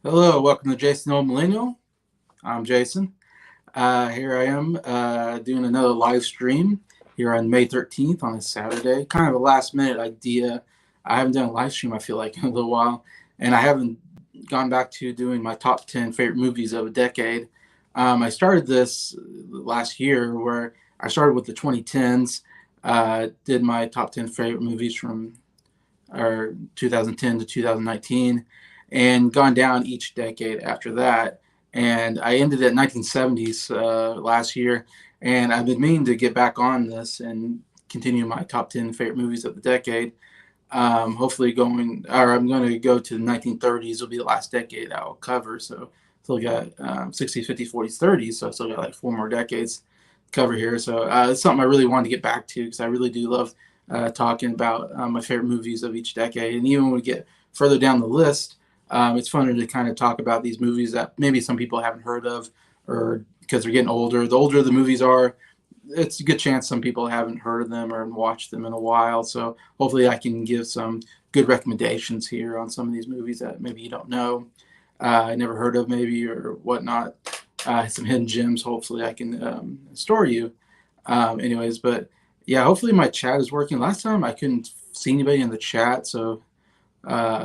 Hello, welcome to Jason Old Millennial. I'm Jason. Here I am doing another live stream here on May 13th on a Saturday. Kind of a last minute idea. I haven't done a live stream, I feel like, in a little while. And I haven't gone back to doing my top 10 favorite movies of a decade. I started this last year where I started with the 2010s, did my top 10 favorite movies from or 2010 to 2019, and gone down each decade after that. And I ended at 1970s last year, and I've been meaning to get back on this and continue my top 10 favorite movies of the decade. Hopefully, I'm going to go to the 1930s. Will be the last decade I'll cover. So, still got 60s, 50s, 40s, 30s. So, I still got like four more decades to cover here. So, it's something I really wanted to get back to because I really do love talking about my favorite movies of each decade. And even when we get further down the list, it's funner to kind of talk about these movies that maybe some people haven't heard of, or because they're getting older. The older the movies are, it's a good chance some people haven't heard of them or watched them in a while. So hopefully I can give some good recommendations here on some of these movies that maybe you don't know, I never heard of maybe or whatnot. Some hidden gems. Hopefully I can store you. Anyways, but yeah, hopefully my chat is working. Last time I couldn't see anybody in the chat, so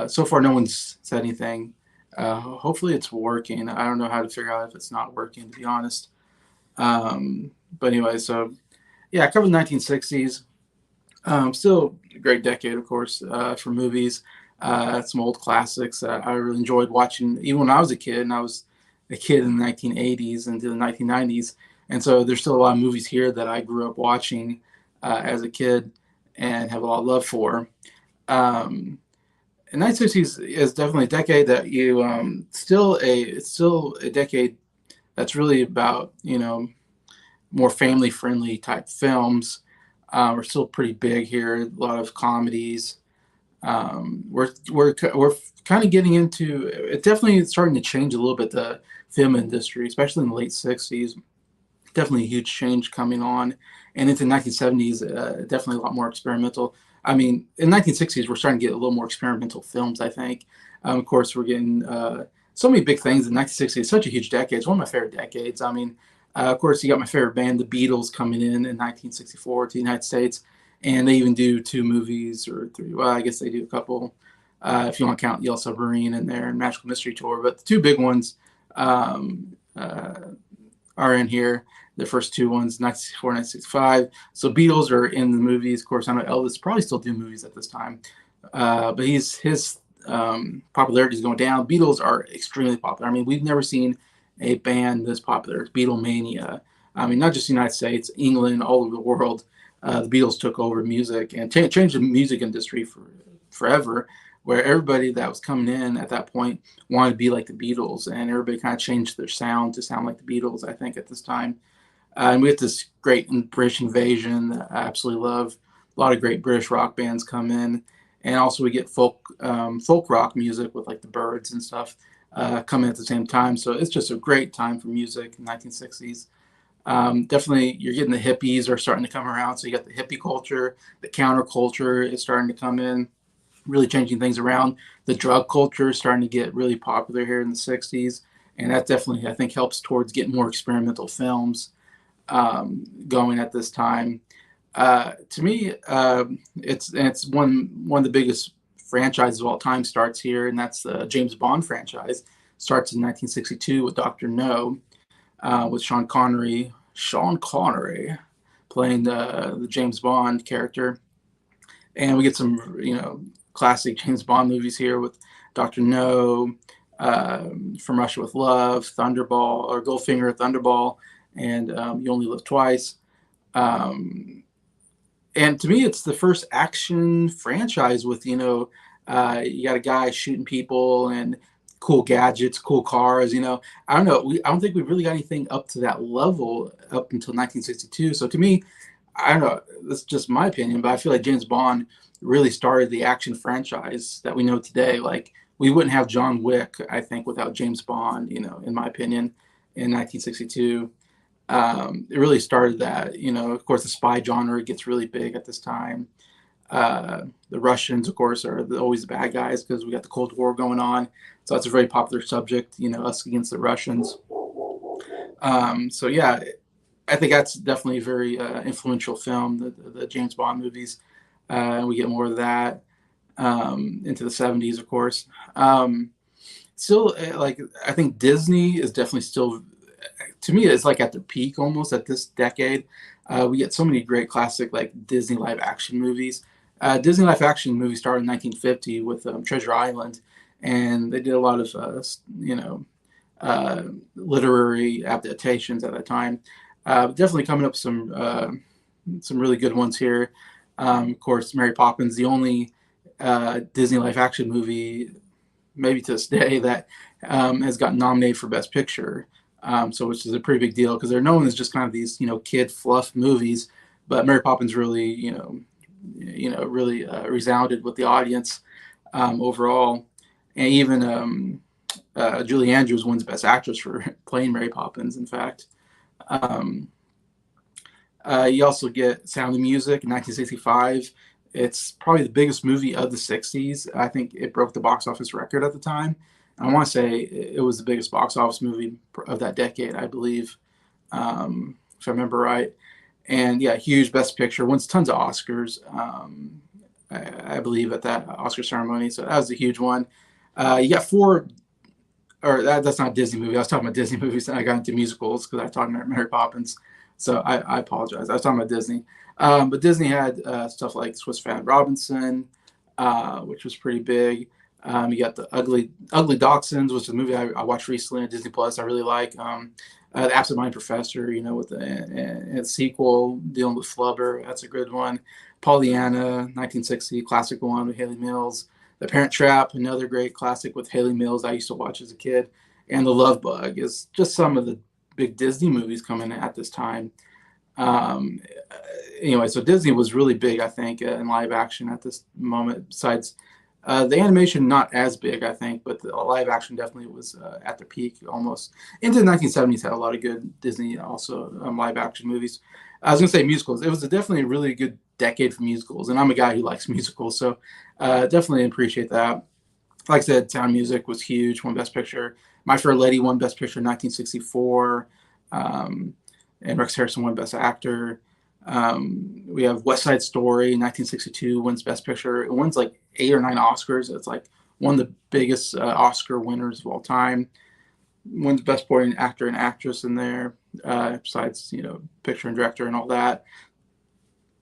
so far no one's said anything. Hopefully it's working. I don't know how to figure out if it's not working, to be honest. But anyway, so yeah, I covered the 1960s. Still a great decade, of course, for movies. Some old classics that I really enjoyed watching, even when I was a kid, and I was a kid in the 1980s into the 1990s. And so there's still a lot of movies here that I grew up watching as a kid and have a lot of love for. Um, and 1960s is definitely a decade that you it's still a decade that's really about more family friendly type films. We're still pretty big here. A lot of comedies. We're kind of getting into it. Definitely starting to change a little bit the film industry, especially in the late '60s. Definitely a huge change coming on, and into 1970s, definitely a lot more experimental. I mean, in 1960s, we're starting to get a little more experimental films. I think, of course, we're getting so many big things. In 1960s, it's such a huge decade. It's one of my favorite decades. I mean, of course, you got my favorite band, the Beatles, coming in 1964 to the United States, and they even do two movies or three. Well, I guess they do a couple, if you want to count Yellow Submarine in there and Magical Mystery Tour. But the two big ones um, are in here. The first two ones, 1964, 1965. So Beatles are in the movies. Of course, I know Elvis probably still do movies at this time, but his popularity is going down. Beatles are extremely popular. I mean, we've never seen a band this popular. It's Beatlemania. I mean, not just the United States, England, all over the world. The Beatles took over music and changed the music industry forever, where everybody that was coming in at that point wanted to be like the Beatles, and everybody kind of changed their sound to sound like the Beatles, I think, at this time. And we have this great British invasion that I absolutely love. A lot of great British rock bands come in, and also we get folk rock music with like the Byrds and stuff coming at the same time. So it's just a great time for music in the 1960s. Definitely, you're getting the hippies are starting to come around. So you got the hippie culture, the counterculture is starting to come in, really changing things around. The drug culture is starting to get really popular here in the 60s. And that definitely, I think, helps towards getting more experimental films going at this time. To me, it's one of the biggest franchises of all time starts here, and that's the James Bond franchise. Starts in 1962 with Doctor No, with Sean Connery playing the James Bond character, and we get some classic James Bond movies here with Doctor No, From Russia with Love, Thunderball or Goldfinger, Thunderball, and You Only Live Twice. Um, and to me, it's the first action franchise with you got a guy shooting people and cool gadgets, cool cars. I don't know. I don't think we really got anything up to that level up until 1962. So to me, I don't know. That's just my opinion, but I feel like James Bond really started the action franchise that we know today. Like we wouldn't have John Wick, I think, without James Bond. In my opinion, in 1962, it really started that. Of course, the spy genre gets really big at this time. The Russians, of course, are always the bad guys because we got the Cold War going on. So that's a very popular subject, us against the Russians. So yeah, I think that's definitely a very influential film, the James Bond movies. We get more of that into the 70s, of course. Still, like, I think Disney is definitely still, to me, it's like at the peak almost at this decade. We get so many great classic like Disney live action movies. Disney live action movie started in 1950 with Treasure Island, and they did a lot of literary adaptations at that time. Definitely coming up some really good ones here. Of course, Mary Poppins, the only Disney live action movie, maybe to this day, that has gotten nominated for Best Picture. So, which is a pretty big deal because they're known as just kind of these, kid fluff movies. But Mary Poppins really, really resounded with the audience overall, and even Julie Andrews wins Best Actress for playing Mary Poppins. In fact, um, you also get Sound of Music in 1965. It's probably the biggest movie of the 60s. I think it broke the box office record at the time. I want to say it was the biggest box office movie of that decade, I believe, if I remember right. And yeah, huge Best Picture, wins tons of Oscars, I believe, at that Oscar ceremony. So that was a huge one. You got four, or that's not a Disney movie. I was talking about Disney movies, and I got into musicals because I talked about Mary Poppins. So I apologize. I was talking about Disney. But Disney had stuff like Swiss Family Robinson, which was pretty big. You got the Ugly Dachshunds, which is a movie I watched recently on Disney Plus. I really like. The Absent Mind Professor, with the sequel dealing with Flubber. That's a good one. Pollyanna, 1960, classic one with Haley Mills. The Parent Trap, another great classic with Haley Mills I used to watch as a kid. And The Love Bug is just some of the big Disney movies coming at this time. Um, anyway, so Disney was really big, I think, in live action at this moment. Besides the animation, not as big, I think, but the live action definitely was at the peak almost. Into the 1970s had a lot of good Disney also live action movies. I was going to say musicals. It was definitely a really good decade for musicals, and I'm a guy who likes musicals, so definitely appreciate that. Like I said, Sound Music was huge, won Best Picture. My Fair Lady won Best Picture in 1964. Um, and Rex Harrison won Best Actor. We have West Side Story, 1962, wins Best Picture. It wins like 8 or 9 Oscars. It's like one of the biggest Oscar winners of all time. Wins Best Supporting Actor and Actress in there, besides picture and director and all that.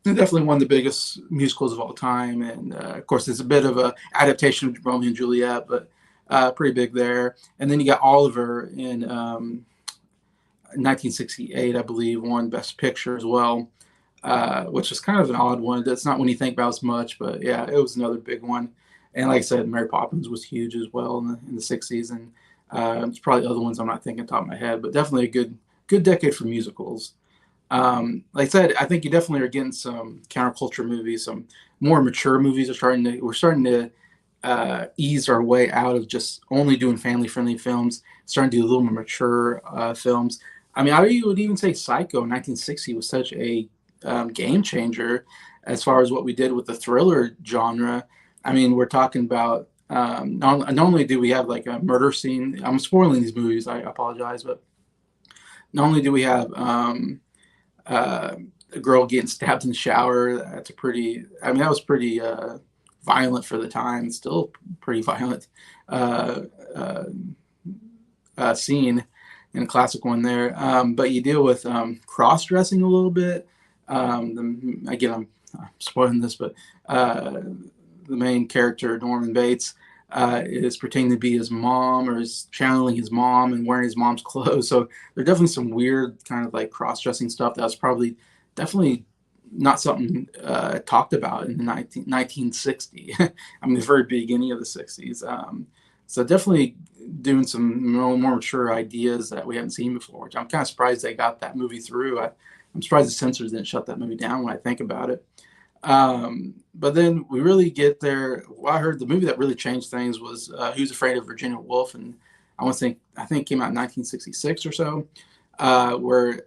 It definitely one of the biggest musicals of all time, and of course, it's a bit of a adaptation of Romeo and Juliet, but pretty big there. And then you got Oliver in 1968, I believe, won Best Picture as well, which is kind of an odd one. That's not when you think about as much, but yeah, it was another big one. And like I said, Mary Poppins was huge as well in the 60s, and it's probably other ones I'm not thinking top of my head, but definitely a good decade for musicals. Like I said, I think you definitely are getting some counterculture movies, some more mature movies we're starting to ease our way out of just only doing family friendly films, starting to do a little more mature films. I mean, I would even say Psycho in 1960 was such a game changer as far as what we did with the thriller genre. I mean, we're talking about not only do we have like a murder scene, I'm spoiling these movies, I apologize, but not only do we have uh, a girl getting stabbed in the shower. That was pretty violent for the time. Still pretty violent uh, uh, scene and a classic one there. But you deal with cross dressing a little bit. Again, I'm spoiling this, but the main character, Norman Bates, is pretending to be his mom or is channeling his mom and wearing his mom's clothes. So there's definitely some weird kind of like cross-dressing stuff that was probably definitely not something talked about in the 1960. I mean, the very beginning of the 60s. So definitely doing some more mature ideas that we haven't seen before, which I'm kind of surprised they got that movie through. I'm surprised the censors didn't shut that movie down when I think about it. But then we really get there. Well, I heard the movie that really changed things was Who's Afraid of Virginia Woolf, and I think it came out in 1966 or so, where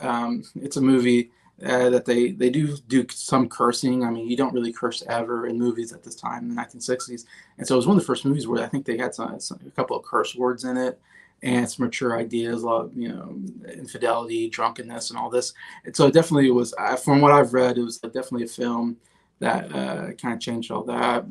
it's a movie that they do some cursing. I mean, you don't really curse ever in movies at this time in the 1960s, and so it was one of the first movies where I think they had a couple of curse words in it, and some mature ideas, a lot of infidelity, drunkenness, and all this. And so it definitely was, from what I've read, it was definitely a film that kind of changed all that.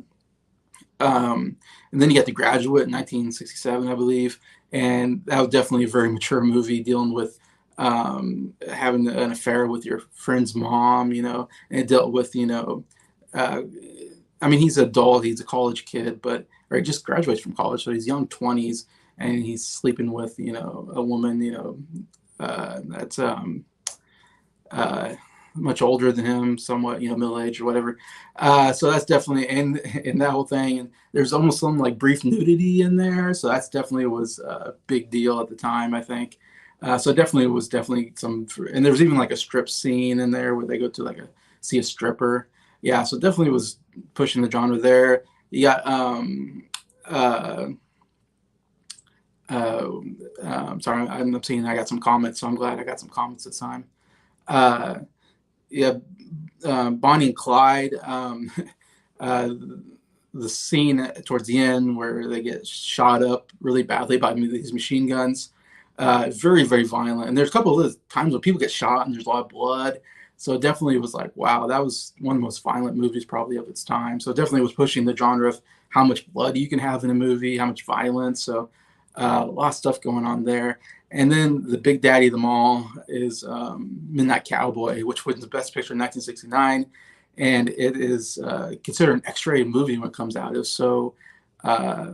And then you got The Graduate in 1967, I believe, and that was definitely a very mature movie dealing with having an affair with your friend's mom, and it dealt with, uh, I mean, he's an adult, he's a college kid, but or he just graduates from college, so he's young 20s, and he's sleeping with, a woman, that's uh, much older than him, somewhat, middle aged or whatever. So that's definitely in that whole thing. And there's almost some like brief nudity in there, so that's definitely was a big deal at the time, I think. So definitely was definitely some, and there was even like a strip scene in there where they go to like see a stripper. Yeah, so definitely was pushing the genre there. You got uh, uh, sorry, I'm seeing I got some comments, so I'm glad I got some comments this time. Uh, yeah, Bonnie and Clyde. Uh, the scene towards the end where they get shot up really badly by these machine guns. Very, very violent. And there's a couple of times when people get shot and there's a lot of blood. So it definitely was like, wow, that was one of the most violent movies probably of its time. So it definitely was pushing the genre of how much blood you can have in a movie, how much violence. So a lot of stuff going on there. And then the big daddy of them all is Midnight Cowboy, which wins the Best Picture in 1969. And it is considered an X-rated movie when it comes out. It was so uh,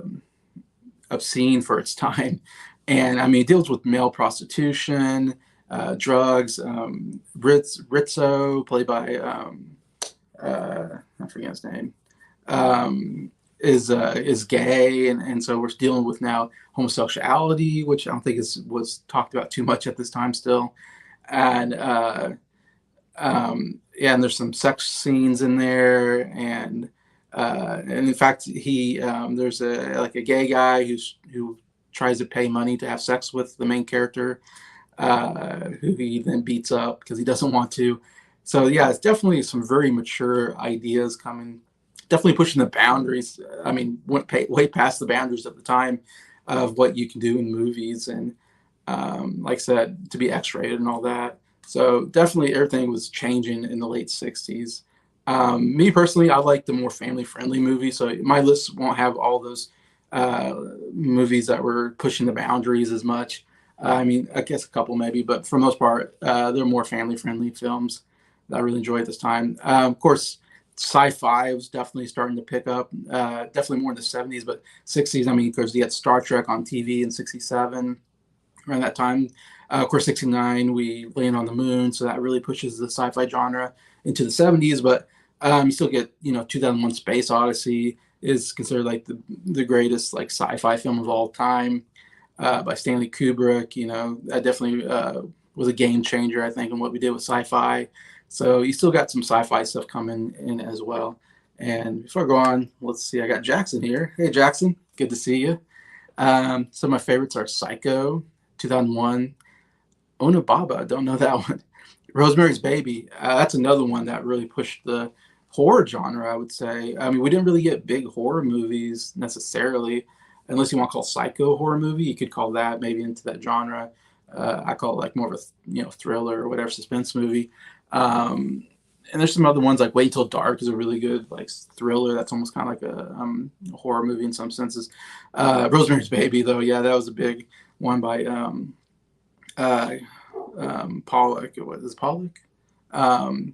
obscene for its time. And I mean, it deals with male prostitution, drugs. Rizzo, played by I forget his name, um, is gay, and so we're dealing with now homosexuality, which I don't think was talked about too much at this time still, and yeah, and there's some sex scenes in there, and in fact, there's a gay guy who tries to pay money to have sex with the main character, who he then beats up because he doesn't want to. So yeah, it's definitely some very mature ideas coming, definitely pushing the boundaries. I mean, went way past the boundaries at the time of what you can do in movies, and like I said, to be X-rated and all that. So definitely everything was changing in the late 60s. Me personally, I like the more family-friendly movies, so my list won't have all those uh, movies that were pushing the boundaries as much. I mean, I guess a couple maybe, but for the most part, they're more family-friendly films that I really enjoy at this time. Of course, sci-fi was definitely starting to pick up, definitely more in the 70s, but 60s, I mean, because you had Star Trek on TV in 67 around that time. Of course, 69, we land on the moon, so that really pushes the sci-fi genre into the 70s. But you still get, 2001: Space Odyssey is considered like the greatest like sci-fi film of all time, by Stanley Kubrick. That definitely was a game changer, I think, in what we did with sci-fi. So you still got some sci-fi stuff coming in as well. And before I go on, let's see. I got Jackson here. Hey, Jackson, good to see you. Some of my favorites are Psycho, 2001. Onababa, I don't know that one. Rosemary's Baby. That's another one that really pushed the horror genre, I would say. I mean, we didn't really get big horror movies necessarily, unless you want to call Psycho a horror movie. You could call that maybe into that genre. I call it like more of a thriller or whatever, suspense movie. And there's some other ones like Wait Till Dark is a really good like thriller. That's almost kind of like a horror movie in some senses. Rosemary's Baby, though, yeah, that was a big one by uh, Pollock. What is Pollock? Um,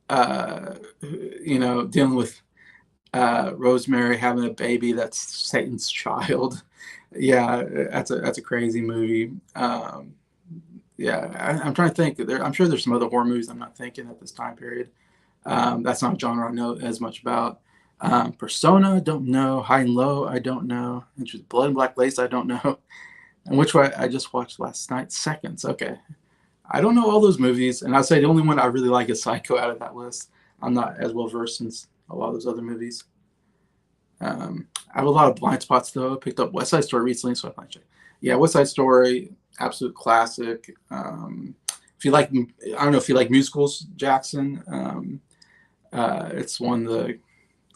Dealing with Rosemary having a baby that's Satan's child. Yeah, that's a crazy movie. Yeah, I'm trying to think. I'm sure there's some other horror movies I'm not thinking at this time period. That's not a genre I know as much about. Persona, don't know. High and Low, I don't know. Blood and Black Lace, I don't know. And which one I just watched last night, Seconds. Okay, I don't know all those movies, and I'd say the only one I really like is Psycho out of that list. I'm not as well versed in a lot of those other movies. I have a lot of blind spots though. I picked up West Side Story recently, so I might check. Yeah, West Side Story, absolute classic. If you like, I don't know if you like musicals, Jackson. It's one of the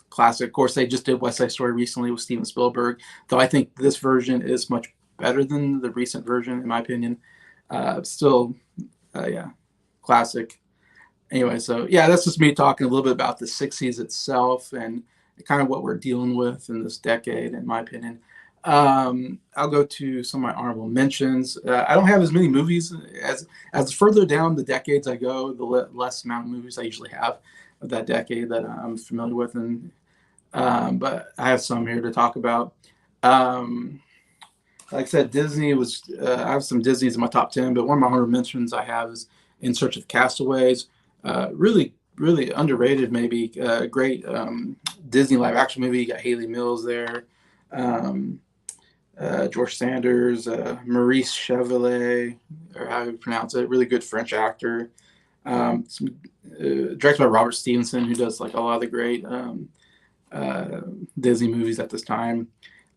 classic. Of course, they just did West Side Story recently with Steven Spielberg, though I think this version is much better than the recent version, in my opinion. Still, yeah, classic. Anyway, so yeah, that's just me talking a little bit about the 60s itself and kind of what we're dealing with in this decade, in my opinion. I'll go to some of my honorable mentions. I don't have as many movies as further down the decades I go, the less amount of movies I usually have of that decade that I'm familiar with, and but I have some here to talk about. Um, like I said, Disney was. I have some Disney's in my top 10, but one of my honorable mentions I have is In Search of Castaways. Really, really underrated, maybe. Great Disney live action movie. You got Haley Mills there, George Sanders, Maurice Chevalier, or how you pronounce it. Really good French actor. Directed by Robert Stevenson, who does like a lot of the great uh, Disney movies at this time.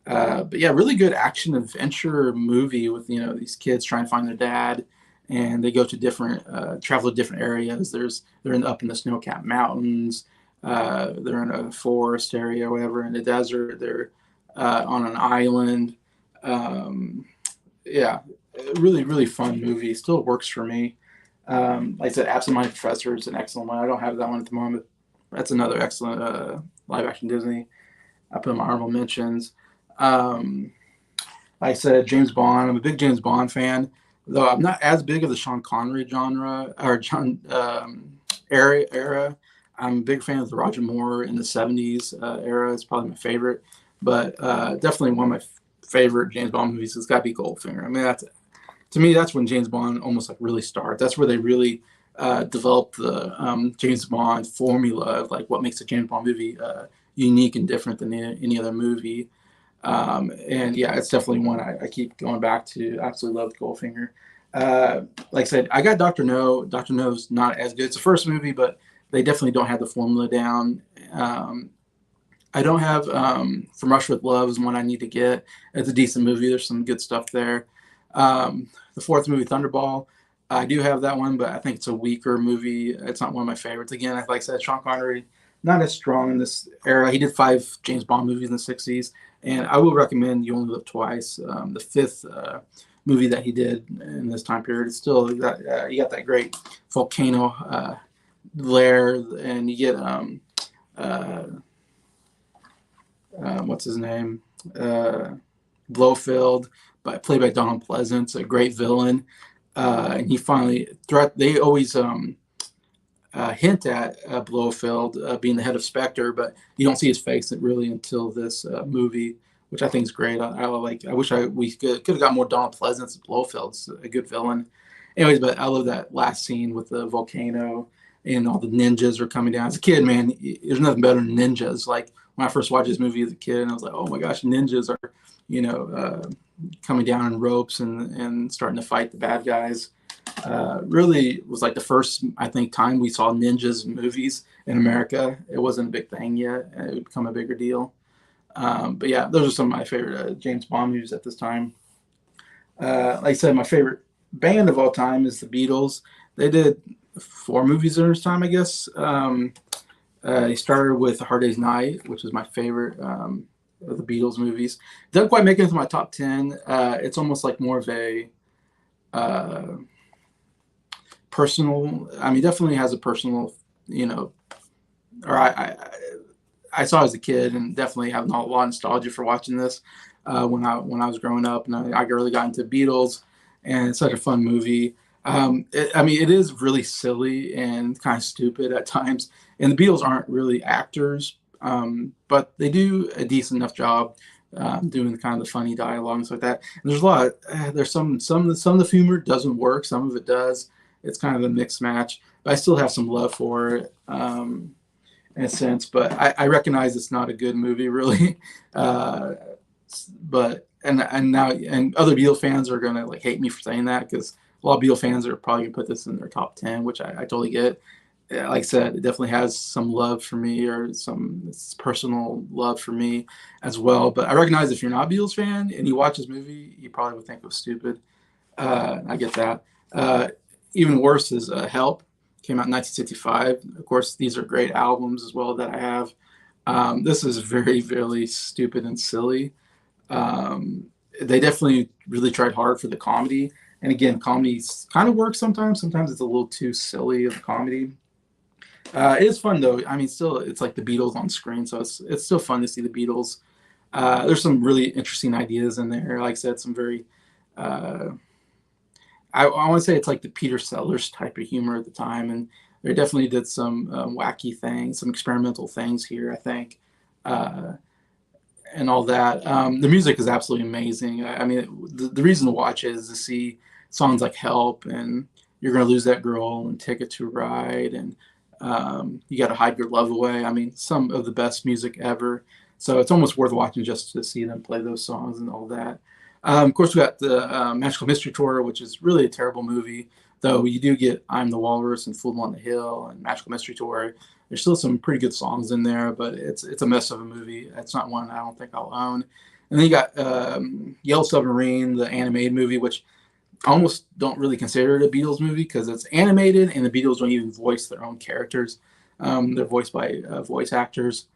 But yeah, really good action adventure movie with these kids trying to find their dad, and they go to different travel to different areas. Up in the snow-capped mountains. They're in a forest area, or whatever, in the desert. They're on an island. Yeah, really really fun movie. Still works for me. Like I said, Absent Minded Professor is an excellent one. I don't have that one at the moment. That's another excellent live action Disney. I put in my honorable mentions. Um, like I said, James Bond. I'm a big James Bond fan, though I'm not as big of the Sean Connery genre or John era. I'm a big fan of the Roger Moore in the '70s era. It's probably my favorite, but definitely one of my favorite James Bond movies has got to be Goldfinger. I mean, that's to me, that's when James Bond almost like really starts. That's where they really developed the James Bond formula of like what makes a James Bond movie unique and different than any other movie. And yeah, it's definitely one I keep going back to. Absolutely love Goldfinger. Like I said, I got Doctor No. Doctor No's not as good. It's the first movie, but they definitely don't have the formula down. I don't have From Russia with Love is one I need to get. It's a decent movie. There's some good stuff there. The fourth movie, Thunderball, I do have that one, but I think it's a weaker movie. It's not one of my favorites. Again, like I said, Sean Connery, not as strong in this era. He did 5 James Bond movies in the '60s, and I will recommend You Only Live Twice. The fifth movie that he did in this time period. It's still you got that great volcano lair, and you get uh, what's his name, Blofeld, played by Donald Pleasance, a great villain. And he finally they always hint at Blofeld being the head of Spectre, but you don't see his face really until this movie, which I think is great. I like. I wish we could have got more Donald Pleasance. Blofeld's a good villain. Anyways, but I love that last scene with the volcano and all the ninjas are coming down. As a kid, man, there's nothing better than ninjas. Like when I first watched this movie as a kid, and I was like, oh my gosh, ninjas are, coming down in ropes and starting to fight the bad guys. Really was like the first, I think, time we saw ninjas in movies in America. It wasn't a big thing yet. It would become a bigger deal. But yeah, those are some of my favorite James Bond movies at this time. Like I said, my favorite band of all time is the Beatles. They did 4 movies in this time, I guess. He started with A Hard Day's Night, which is my favorite of the Beatles movies. Doesn't quite make it into my top 10. It's almost like more of a personal. I mean, definitely has a personal, or I saw it as a kid and definitely have a lot of nostalgia for watching this when I was growing up, and I really got into Beatles, and it's such a fun movie. It is really silly and kind of stupid at times, and the Beatles aren't really actors, but they do a decent enough job doing kind of the funny dialogue and stuff like that. And there's a lot. There's some of the humor doesn't work, some of it does. It's kind of a mixed match, but I still have some love for it. In a sense, but I recognize it's not a good movie, really. But now other Beatle fans are gonna like hate me for saying that because a lot of Beatle fans are probably gonna put this in their top 10, which I totally get. Like I said, it definitely has some love for me or some personal love for me as well. But I recognize if you're not a Beatles fan and you watch this movie, you probably would think it was stupid. I get that. Even worse is Help. Came out in 1965. Of course, these are great albums as well that I have. This is very, very stupid and silly. Um, they definitely really tried hard for the comedy. And again, comedy kind of works sometimes. Sometimes it's a little too silly of a comedy. It is fun though. I mean, still, it's like the Beatles on screen, so it's still fun to see the Beatles. There's some really interesting ideas in there. Like I said, some very uh, I want to say it's like the Peter Sellers type of humor at the time, and they definitely did some wacky things, some experimental things here, I think, uh, and all that. The music is absolutely amazing. I mean, the reason to watch it is to see songs like "Help" and "You're Gonna Lose That Girl" and "Ticket to Ride" and "You Gotta Hide Your Love Away." I mean, some of the best music ever. So it's almost worth watching just to see them play those songs and all that. Of course, we got the Magical Mystery Tour, which is really a terrible movie. Though you do get "I'm the Walrus" and "Fool on the Hill" and Magical Mystery Tour. There's still some pretty good songs in there, but it's a mess of a movie. It's not one I don't think I'll own. And then you got Yellow Submarine, the animated movie, which I almost don't really consider it a Beatles movie because it's animated and the Beatles don't even voice their own characters. They're voiced by voice actors.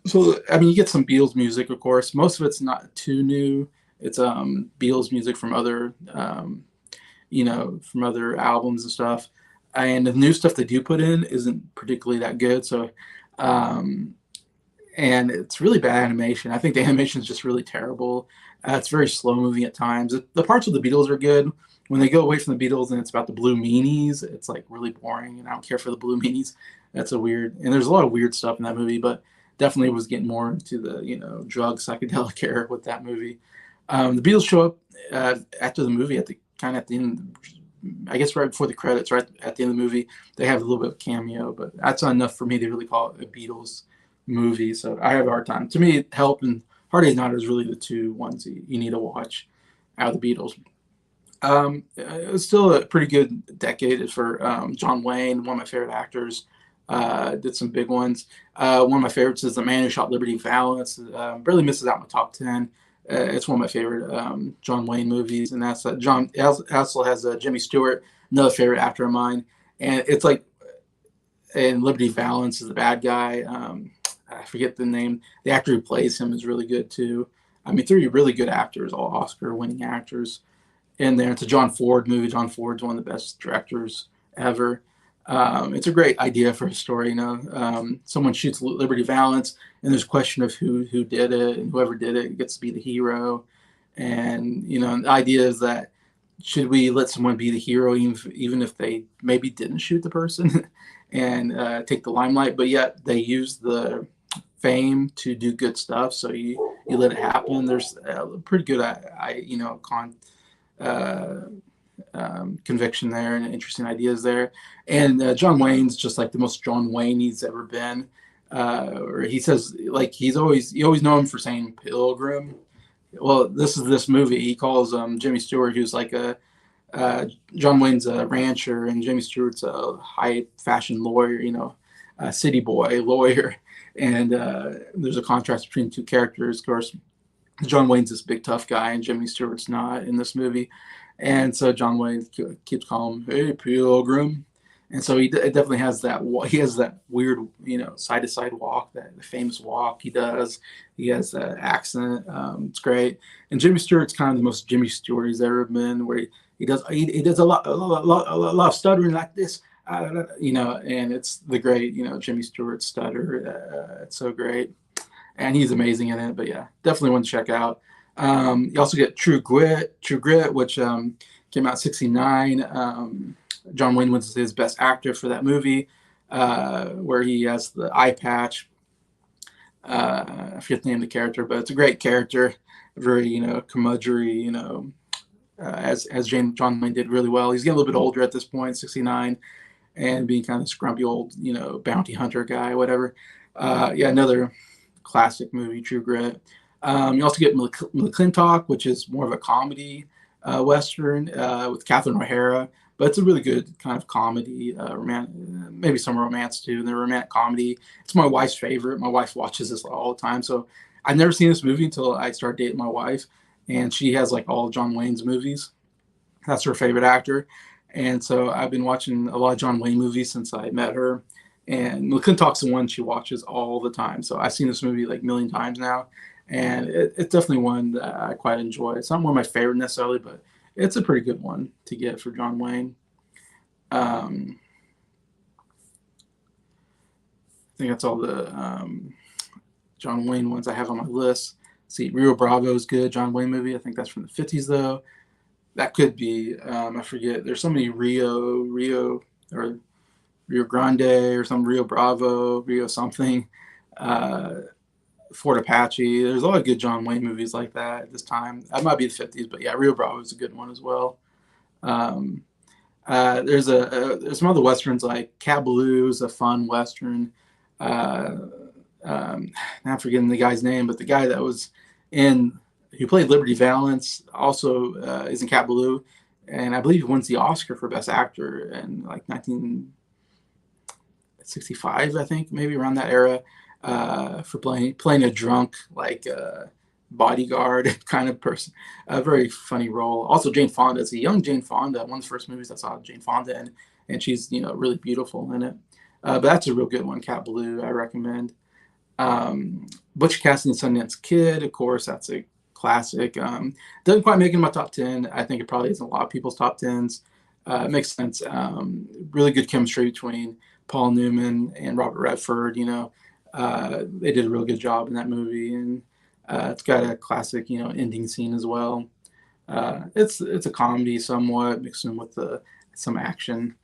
So I mean, you get some Beatles music, of course. Most of it's not too new. It's Beatles music from other from other albums and stuff. And the new stuff they do put in isn't particularly that good. So um, and it's really bad animation. I think the animation is just really terrible. It's very slow moving at times. The parts of the Beatles are good. When they go away from the Beatles and it's about the Blue Meanies, it's like really boring, and I don't care for the Blue Meanies. That's a weird, and there's a lot of weird stuff in that movie, but definitely was getting more into the drug psychedelic era with that movie. The Beatles show up after the movie at the kind of at the end, I guess right before the credits, right at the end of the movie. They have a little bit of cameo, but that's not enough for me to really call it a Beatles movie. So I have a hard time. To me, Help and Hard Day's Night is really the two ones you need to watch out of the Beatles. It was still a pretty good decade for John Wayne, one of my favorite actors. Did some big ones. One of my favorites is The Man Who Shot Liberty Valance. Barely misses out in my top 10. It's one of my favorite John Wayne movies, and that's John also has Jimmy Stewart, another favorite actor of mine. And it's like, and Liberty Valance is the bad guy. I forget the name. The actor who plays him is really good too. I mean, three really good actors, all Oscar-winning actors in there. It's a John Ford movie. John Ford's one of the best directors ever. It's a great idea for a story. Someone shoots Liberty Valance, and there's a question of who did it, and whoever did it gets to be the hero. And the idea is that should we let someone be the hero even if they maybe didn't shoot the person and take the limelight, but yet they use the fame to do good stuff. So you let it happen. There's a pretty good uh, conviction there and interesting ideas there. And John Wayne's just like the most John Wayne he's ever been. Or he says like you always know him for saying Pilgrim. Well, this movie. He calls Jimmy Stewart, who's like John Wayne's a rancher, and Jimmy Stewart's a high fashion lawyer. A city boy lawyer, and there's a contrast between the two characters. Of course, John Wayne's this big tough guy, and Jimmy Stewart's not in this movie. And so John Wayne keeps calling him, "Hey, Pilgrim," and so he definitely has that. He has that weird, side to side walk, that the famous walk he does. He has that accent. It's great. And Jimmy Stewart's kind of the most Jimmy Stewart he's ever been, where he does a lot of stuttering like this, and it's the great, Jimmy Stewart stutter. It's so great, and he's amazing in it. But yeah, definitely one to check out. You also get True Grit, which came out in '69. John Wayne wins his Best Actor for that movie, where he has the eye patch. I forget the name of the character, but it's a great character, very curmudgery, as John Wayne did really well. He's getting a little bit older at this point, 69, and being kind of scrumpy old, bounty hunter guy, whatever. Yeah, another classic movie, True Grit. You also get McClintock, which is more of a comedy western with Catherine O'Hara, but it's a really good kind of comedy, maybe some romance too. And the romantic comedy, it's my wife's favorite. My wife watches this all the time, so I've never seen this movie until I started dating my wife, and she has like all of John Wayne's movies. That's her favorite actor. And so I've been watching a lot of John Wayne movies since I met her. And McClintock's the one she watches all the time. So I've seen this movie like a million times now. And it's definitely one that I quite enjoy. It's not one of my favorite necessarily, but it's a pretty good one to get for John Wayne. Um, I think that's all the John Wayne ones I have on my list. See, Rio Bravo is good, John Wayne movie. I think that's from the 50s though. That could be. I forget. There's so many Rio, or Rio Grande or some Rio Bravo, Rio something. Uh, Fort Apache. There's a lot of good John Wayne movies like that at this time. That might be the 50s, but yeah, Rio Bravo is a good one as well. Um, there's some other westerns like Cat Ballou is a fun western. Uh, I'm forgetting the guy's name, but the guy that was in who played Liberty Valance also is in Cat Ballou, and I believe he wins the Oscar for Best Actor in like 1965, I think, maybe around that era, for playing a drunk like bodyguard kind of person. A very funny role. Also, Jane Fonda is a young Jane Fonda. One of the first movies I saw Jane Fonda in, and she's really beautiful in it. But that's a real good one, Cat Ballou. I recommend. Butch Cassidy and Sundance Kid, of course, that's a classic. Doesn't quite make it in my top 10. I think it probably is in a lot of people's top 10s. It makes sense. Really good chemistry between Paul Newman and Robert Redford. They did a real good job in that movie, and it's got a classic, ending scene as well. It's a comedy somewhat mixed in with some action,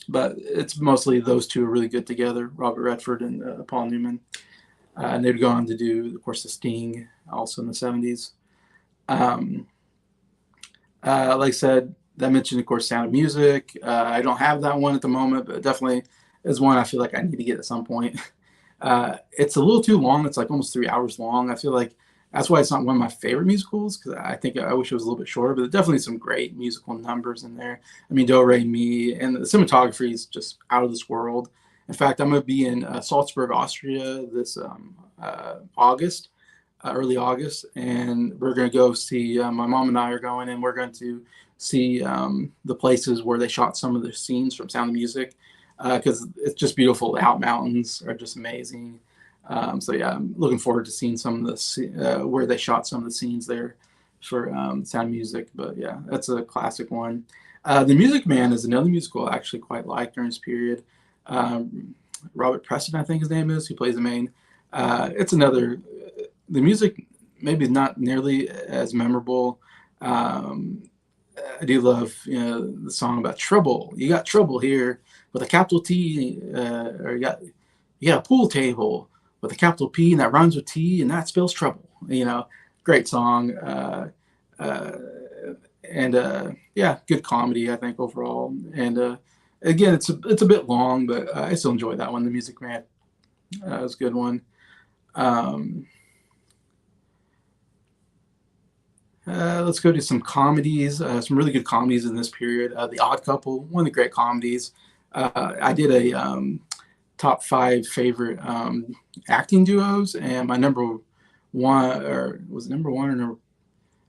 but it's mostly those two are really good together, Robert Redford and Paul Newman. And they'd go on to do, of course, The Sting, also in the 70s. Like I said, that mentioned, of course, Sound of Music. I don't have that one at the moment, but it definitely is one I feel like I need to get at some point. It's a little too long. It's like almost 3 hours long. I feel like that's why it's not one of my favorite musicals, because I think I wish it was a little bit shorter, but there's definitely some great musical numbers in there. I mean, Do, Re, Mi, and the cinematography is just out of this world. In fact, I'm going to be in Salzburg, Austria this August, early August, and we're going to go see, my mom and I are going, and we're going to see the places where they shot some of the scenes from Sound of Music, because it's just beautiful. The Out Mountains are just amazing. So yeah, I'm looking forward to seeing some of the where they shot some of the scenes there for Sound of Music. But yeah, that's a classic one. The Music Man is another musical I actually quite like during this period. Robert Preston, I think his name is, who plays the main. It's another. The music maybe not nearly as memorable. I do love the song about trouble. You got trouble here with a capital T, or you got a pool table with a capital P and that rhymes with T and that spells trouble. Great song. And yeah, good comedy I think overall. And again, it's a bit long, but I still enjoy that one. The Music Man was a good one. Let's go to some comedies. Some really good comedies in this period. The Odd Couple, one of the great comedies. I did a top 5 favorite acting duos, and my number one, or was it number one or number?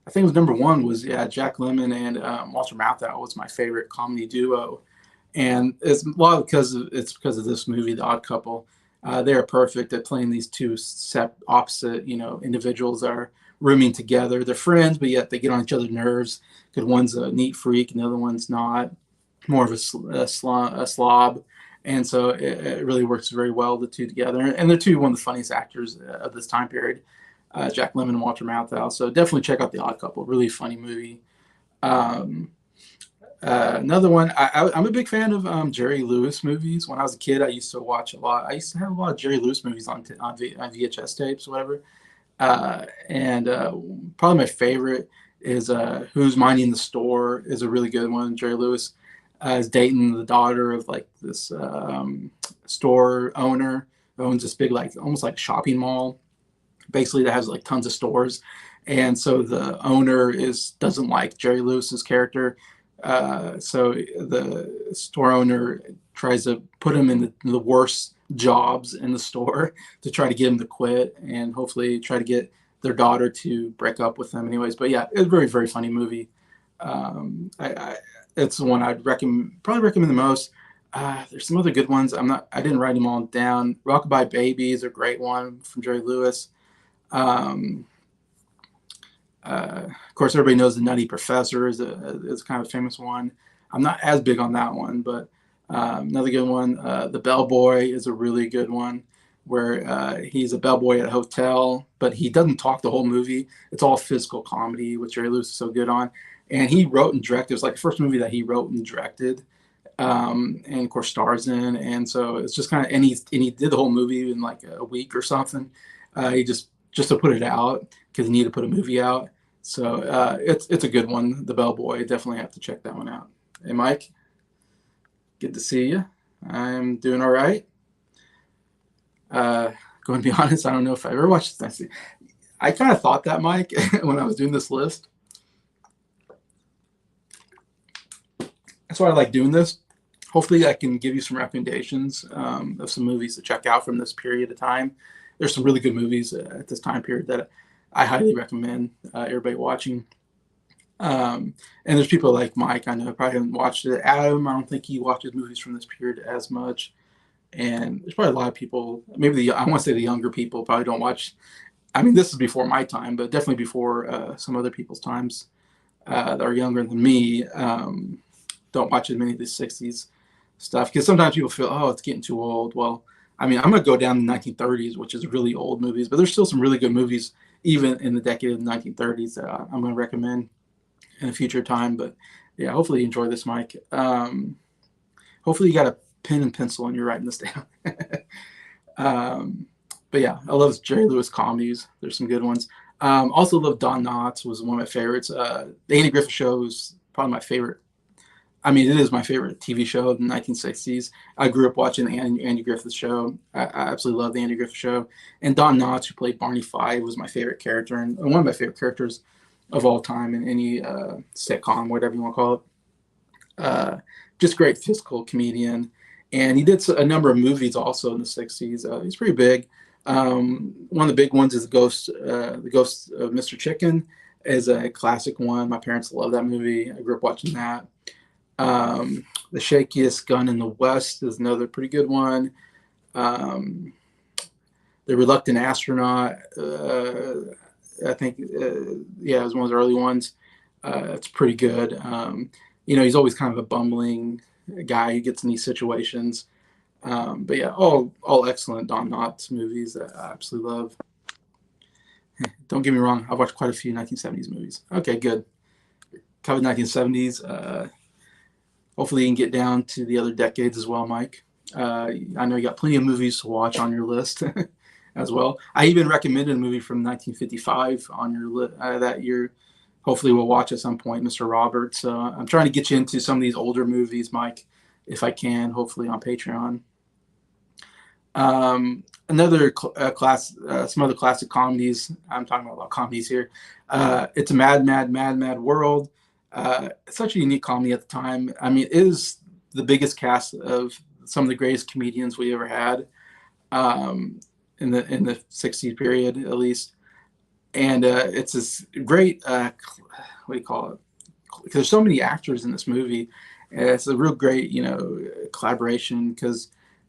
I think it was number one was Jack Lemmon and Walter Matthau was my favorite comedy duo, and it's a lot because of this movie, The Odd Couple. They are perfect at playing these two opposite, individuals that are rooming together. They're friends, but yet they get on each other's nerves because one's a neat freak and the other one's not, more of a slob. And so it really works very well, the two together. And they're one of the funniest actors of this time period, Jack Lemmon and Walter Matthau. So definitely check out The Odd Couple. Really funny movie. Another one, I'm a big fan of Jerry Lewis movies. When I was a kid, I used to watch a lot. I used to have a lot of Jerry Lewis movies on VHS tapes, or whatever. And probably my favorite is Who's Minding the Store is a really good one. Jerry Lewis is dating the daughter of like this store owner who owns this big, like almost like shopping mall, basically, that has like tons of stores. And so the owner doesn't like Jerry Lewis's character. So the store owner tries to put him in the worst jobs in the store to try to get him to quit and hopefully try to get their daughter to break up with him anyways. But yeah, it's a very, very funny movie. I it's the one I'd probably recommend the most. There's some other good ones. I didn't write them all down. Rockabye Baby is a great one from Jerry Lewis. Um, of course, everybody knows the Nutty Professor is kind of a famous one. I'm not as big on that one, but another good one. The Bellboy is a really good one, where he's a bellboy at a hotel, but he doesn't talk the whole movie. It's all physical comedy, which Jerry Lewis is so good on. And he wrote and directed. It was like the first movie that he wrote and directed, and of course stars in. And so it's just kind of, and he did the whole movie in like a week or something. He just to put it out because he needed to put a movie out. So it's a good one. The Bellboy, definitely have to check that one out. Hey, Mike, good to see you. I'm doing all right. Going to be honest, I don't know if I ever watched this. I kind of thought that, Mike, when I was doing this list. That's why I like doing this. Hopefully, I can give you some recommendations of some movies to check out from this period of time. There's some really good movies at this time period that I highly recommend everybody watching. And there's people like Mike, I know, probably haven't watched it. Adam, I don't think he watches movies from this period as much. And there's probably a lot of people, maybe I want to say the younger people probably don't watch. I mean, this is before my time, but definitely before some other people's times that are younger than me. Don't watch as many of the 60s stuff because sometimes people feel, oh, it's getting too old. Well, I mean, I'm going to go down to the 1930s, which is really old movies, but there's still some really good movies, even in the decade of the 1930s, that I'm going to recommend in a future time. But yeah, hopefully you enjoy this, Mike. Hopefully you got a pen and pencil and you're writing this down. But yeah, I love Jerry Lewis comedies. There's some good ones. Also love Don Knotts, was one of my favorites. The Andy Griffith Show is probably my favorite. I mean, it is my favorite TV show of the 1960s. I grew up watching the Andy Griffith Show. I absolutely love the Andy Griffith Show. And Don Knotts, who played Barney Fife, was my favorite character and one of my favorite characters of all time in any sitcom, whatever you want to call it. Just great physical comedian. And he did a number of movies also in the 60s. He's pretty big. One of the big ones is the Ghost of Mr. Chicken is a classic one. My parents love that movie. I grew up watching that. The Shakiest Gun in the West is another pretty good one. The Reluctant Astronaut, I think, yeah, it was one of the early ones. It's pretty good. He's always kind of a bumbling guy who gets in these situations. But yeah, all excellent Don Knotts movies that I absolutely love. Don't get me wrong, I've watched quite a few 1970s movies. Okay, good. Covered 1970s. Hopefully you can get down to the other decades as well, Mike. I know you got plenty of movies to watch on your list as well. I even recommended a movie from 1955 on your list that you're hopefully we'll watch at some point, Mr. Roberts. I'm trying to get you into some of these older movies, Mike, if I can, hopefully on Patreon. Another some other classic comedies. I'm talking about a lot of comedies here. It's a Mad World. It's such a unique comedy at the time. I mean, it is the biggest cast of some of the greatest comedians we ever had in the 60s period, at least. And it's this great, what do you call it? Because there's so many actors in this movie. It's a real great, collaboration because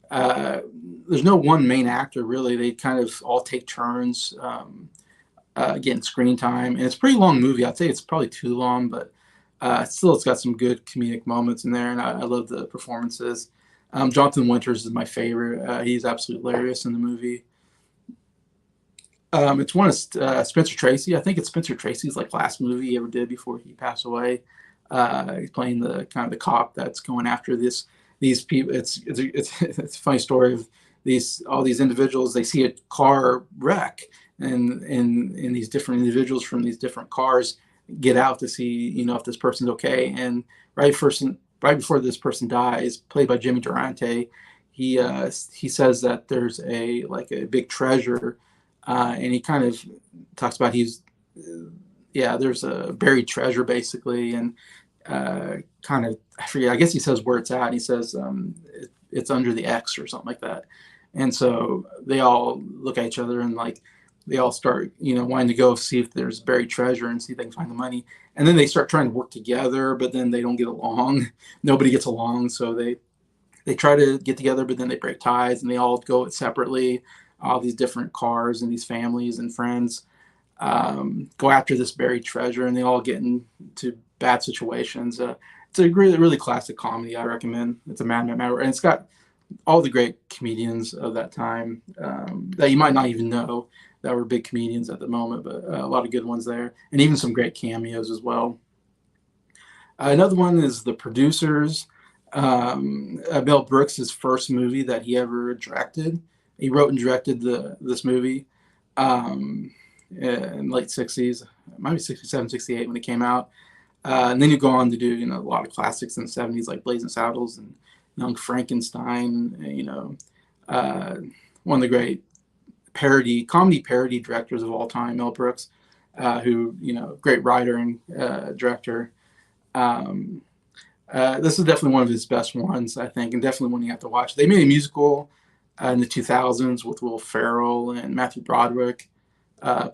there's no one main actor, really. They kind of all take turns getting screen time. And it's a pretty long movie. I'd say it's probably too long, but still it's got some good comedic moments in there. And I love the performances. Jonathan Winters is my favorite. He's absolutely hilarious in the movie. It's one of Spencer Tracy. I think it's Spencer Tracy's last movie he ever did before he passed away. He's playing the kind of the cop that's going after these people. It's a funny story of all these individuals. They see a car wreck, and these different individuals from these different cars get out to see if this person's okay. And right before this person dies, played by Jimmy Durante, he says that there's a big treasure. And he kind of talks about there's a buried treasure basically, and kind of, I forget, I guess he says where it's at. He says it's under the X or something like that. And so they all look at each other and they all start, wanting to go see if there's buried treasure and see if they can find the money. And then they start trying to work together, but then they don't get along. Nobody gets along, so they try to get together, but then they break ties and they all go separately. All these different cars and these families and friends go after this buried treasure, and they all get into bad situations. It's a really, really classic comedy. I recommend. It's a Mad Men, and it's got all the great comedians of that time that you might not even know that were big comedians at the moment, but a lot of good ones there, and even some great cameos as well. Another one is The Producers. Mel Brooks' first movie that he ever directed. He wrote and directed this movie in late 60s, maybe 67, 68 when it came out. And then you go on to do, a lot of classics in the 70s like Blazing Saddles and Young Frankenstein, one of the great comedy parody directors of all time, Mel Brooks, who, great writer and director. This is definitely one of his best ones, I think, and definitely one you have to watch. They made a musical in the 2000s with Will Ferrell and Matthew Broderick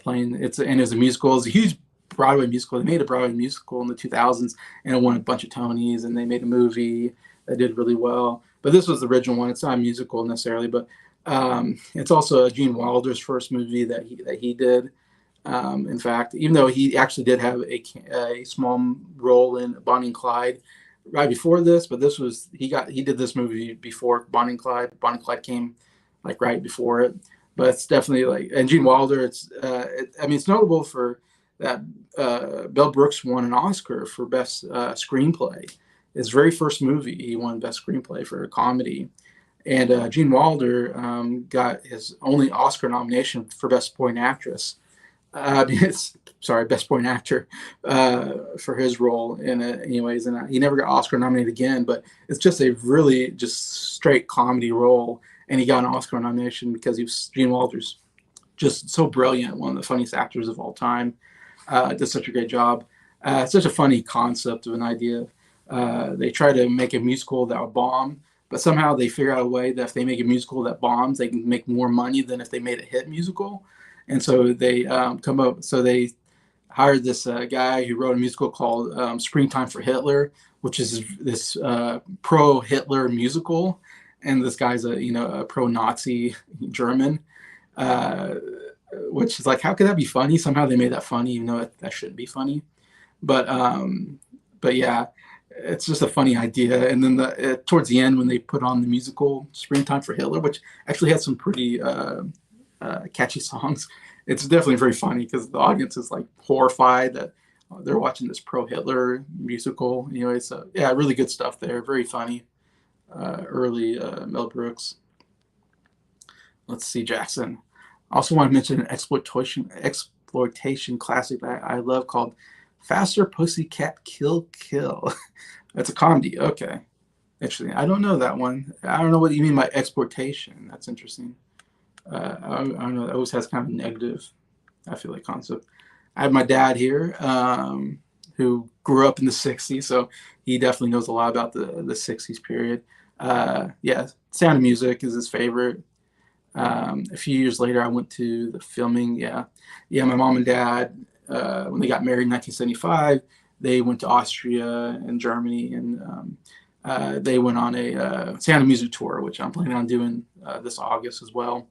playing. It was a musical. It's a huge Broadway musical. They made a Broadway musical in the 2000s, and it won a bunch of Tonys, and they made a movie that did really well. But this was the original one. It's not a musical necessarily, but it's also Gene Wilder's first movie that he did. In fact, even though he actually did have a small role in Bonnie and Clyde right before this, but he did this movie before Bonnie and Clyde. Bonnie and Clyde came like right before it, but it's definitely and Gene Wilder. It's notable for that Mel Brooks won an Oscar for best screenplay. His very first movie, he won best screenplay for a comedy. And Gene Wilder got his only Oscar nomination for best supporting actress. Best supporting actor for his role in it. Anyways, and he never got Oscar nominated again. But it's just a really just straight comedy role, and he got an Oscar nomination because Gene Wilder's just so brilliant, one of the funniest actors of all time. Did such a great job. It's such a funny concept of an idea. They try to make a musical that would bomb, but somehow they figure out a way that if they make a musical that bombs, they can make more money than if they made a hit musical. And so they they hired this guy who wrote a musical called Springtime for Hitler, which is this pro-Hitler musical. And this guy's a pro-Nazi German, which is like, how could that be funny? Somehow they made that funny, even though that shouldn't be funny. But yeah, it's just a funny idea. And then towards the end, when they put on the musical Springtime for Hitler, which actually had some pretty catchy songs, it's definitely very funny because the audience is like horrified that they're watching this pro-Hitler musical. So yeah, really good stuff there. Very funny. Early Mel Brooks. Let's see, Jackson. I also want to mention an exploitation classic that I love called Faster Pussycat Kill Kill. That's a comedy. Okay. Interesting. I don't know that one. I don't know what you mean by exploitation. That's interesting. I don't know. That always has kind of a negative, I feel like, concept. I have my dad here who grew up in the 60s, so he definitely knows a lot about the 60s period. Yeah, Sound of Music is his favorite. A few years later, I went to the filming. Yeah, my mom and dad, when they got married in 1975, they went to Austria and Germany, and they went on a Sound of Music tour, which I'm planning on doing this August as well.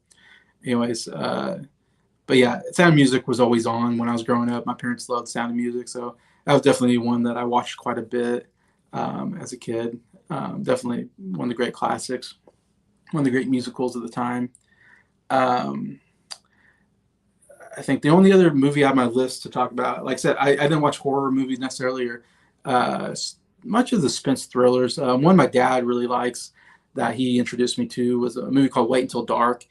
Anyways, but yeah, Sound of Music was always on when I was growing up. My parents loved Sound of Music, so that was definitely one that I watched quite a bit as a kid. Definitely one of the great classics, one of the great musicals of the time. I think the only other movie on my list to talk about, like I said, I didn't watch horror movies necessarily or much of the suspense thrillers. One my dad really likes that he introduced me to was a movie called Wait Until Dark.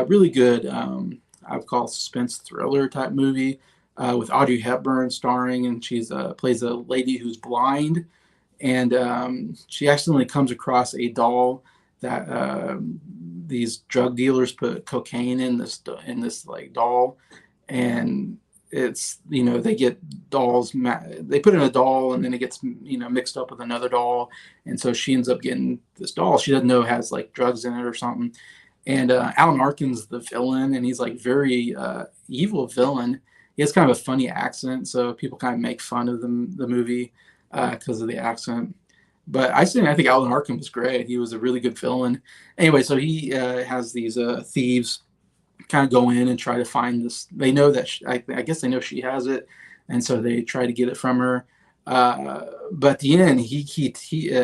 Really good, I would call suspense thriller type movie with Audrey Hepburn starring, and she's plays a lady who's blind, and she accidentally comes across a doll that these drug dealers put cocaine in this like doll, and it's they get dolls, they put in a doll and then it gets mixed up with another doll, and so she ends up getting this doll she doesn't know has like drugs in it or something, And Alan Arkin's the villain, and he's like very evil villain. He has kind of a funny accent, so people kind of make fun of the movie because of the accent. But I think Alan Arkin was great. He was a really good villain. Anyway, so he has these thieves kind of go in and try to find this. They know that I guess they know she has it, and so they try to get it from her. But at the end,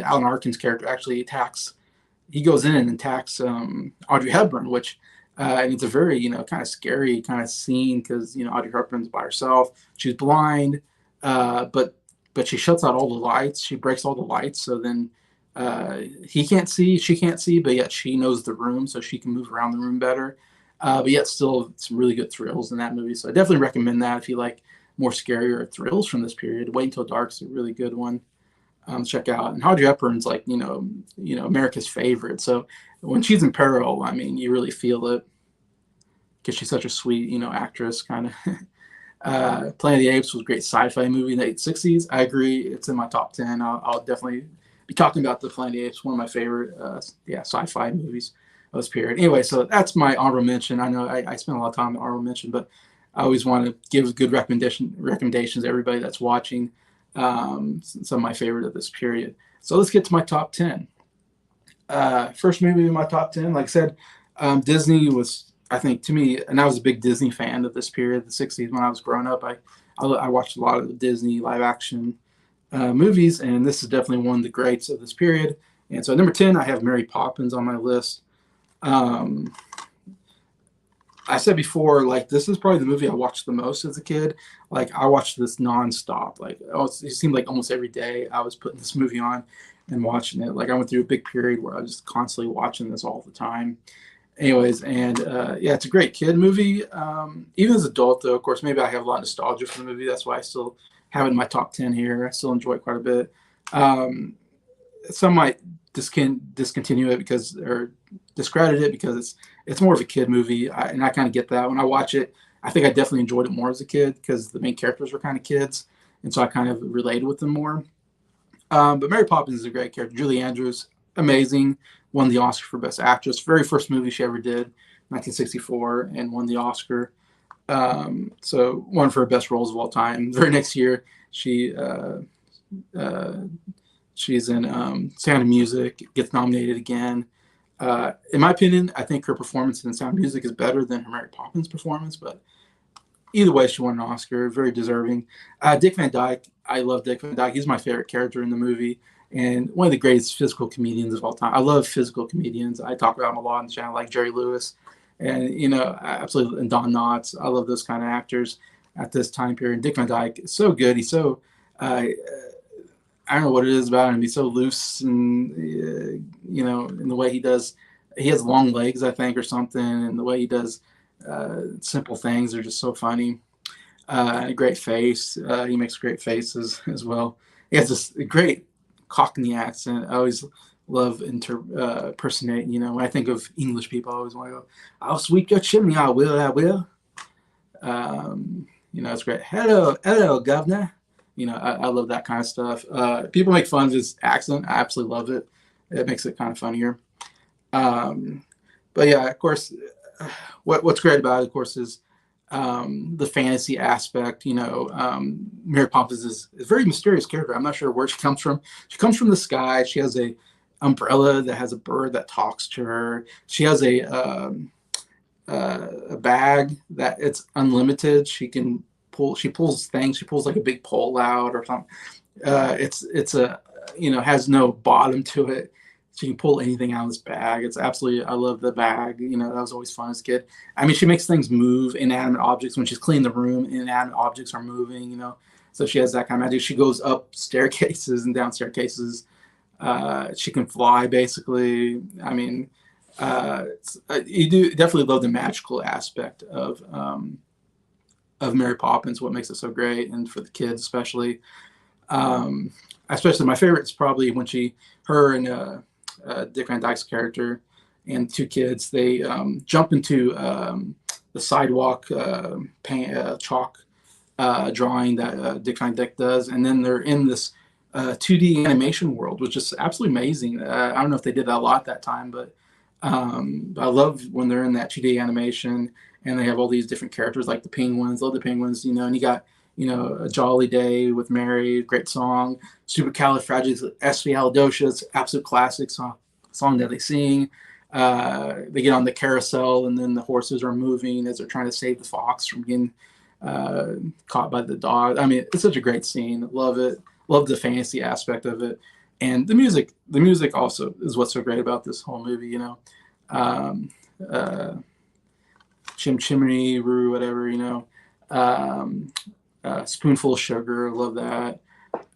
Alan Arkin's character actually attacks. He goes in and attacks Audrey Hepburn, which and it's a very kind of scary kind of scene because Audrey Hepburn's by herself. She's blind, but she shuts out all the lights. She breaks all the lights, so then he can't see, she can't see, but yet she knows the room, so she can move around the room better. But yet still some really good thrills in that movie. So I definitely recommend that if you like more scarier thrills from this period. Wait Until Dark's a really good one. Check out. And Audrey Hepburn's like America's favorite. So when she's in peril, I mean, you really feel it because she's such a sweet actress kind of. Planet of the Apes was a great sci-fi movie in the 1960s. I agree. It's in my top 10. I'll definitely be talking about the Planet of the Apes, one of my favorite sci-fi movies of this period. Anyway, so that's my honorable mention. I know I spent a lot of time on honorable mention, but I always want to give good recommendations to everybody that's watching. Some of my favorite of this period. So let's get to my top 10. First movie in my top 10, like I said, Disney was, I think, to me, and I was a big Disney fan of this period, the 60s. When I was growing up, I watched a lot of the Disney live action movies, and this is definitely one of the greats of this period. And so number 10, I have Mary Poppins on my list. I said before, like, this is probably the movie I watched the most as a kid. Like, I watched this nonstop. Like, it seemed like almost every day I was putting this movie on and watching it. Like, I went through a big period where I was just constantly watching this all the time. Anyways, and yeah, it's a great kid movie. Even as an adult, though, of course, maybe I have a lot of nostalgia for the movie. That's why I still have it in my top 10 here. I still enjoy it quite a bit. Some might discontinue it or discredit it because it's more of a kid movie, and I kind of get that. When I watch it, I think I definitely enjoyed it more as a kid because the main characters were kind of kids, and so I kind of related with them more. But Mary Poppins is a great character. Julie Andrews, amazing, won the Oscar for Best Actress. Very first movie she ever did, 1964, and won the Oscar. So one for her best roles of all time. The very next year, she's in Sound of Music, gets nominated again. In my opinion, I think her performance in Sound of Music is better than her Mary Poppins performance, but either way, she won an Oscar, very deserving. Dick Van Dyke, I love Dick Van Dyke. He's my favorite character in the movie and one of the greatest physical comedians of all time. I love physical comedians. I talk about them a lot on the channel, like Jerry Lewis and, absolutely, and Don Knotts. I love those kind of actors at this time period. Dick Van Dyke is so good. He's so, I don't know what it is about him. He's so loose and, in the way he does. He has long legs, I think, or something. And the way he does simple things are just so funny. A great face. He makes great faces as well. He has this great Cockney accent. I always love impersonating. When I think of English people, I always want to go, "I'll sweep your chimney, I will, I will." It's great. Hello, governor. I love that kind of stuff. People make fun of his accent. I absolutely love it. It makes it kind of funnier. But yeah, of course, what's great about it, of course, is the fantasy aspect. Mary Poppins is a very mysterious character. I'm not sure where she comes from. She comes from the sky. She has a umbrella that has a bird that talks to her. She has a bag that it's unlimited. She pulls things. She pulls like a big pole out or something. It's has no bottom to it. She can pull anything out of this bag. It's absolutely, I love the bag. That was always fun as a kid. I mean, she makes things move, inanimate objects. When she's cleaning the room, inanimate objects are moving, So she has that kind of magic. She goes up staircases and down staircases. She can fly, basically. I mean, you do definitely love the magical aspect of Mary Poppins, what makes it so great, and for the kids especially. Especially my favorite is probably when her and Dick Van Dyke's character and two kids, they jump into the sidewalk chalk drawing that Dick Van Dyke does, and then they're in this 2D animation world, which is absolutely amazing. I don't know if they did that a lot at that time, but I love when they're in that 2D animation and they have all these different characters like the penguins. Love the penguins, and you got a Jolly Day with Mary, great song. Supercalifragilisticexpialidocious, absolute classic song that they sing. They get on the carousel and then the horses are moving as they're trying to save the fox from getting uh, caught by the dog. I mean, it's such a great scene. Love it. Love the fantasy aspect of it, and the music. The music also is what's so great about this whole movie. Um, uh, Chim Chimney Roo, whatever. Um, Spoonful of Sugar. Love that.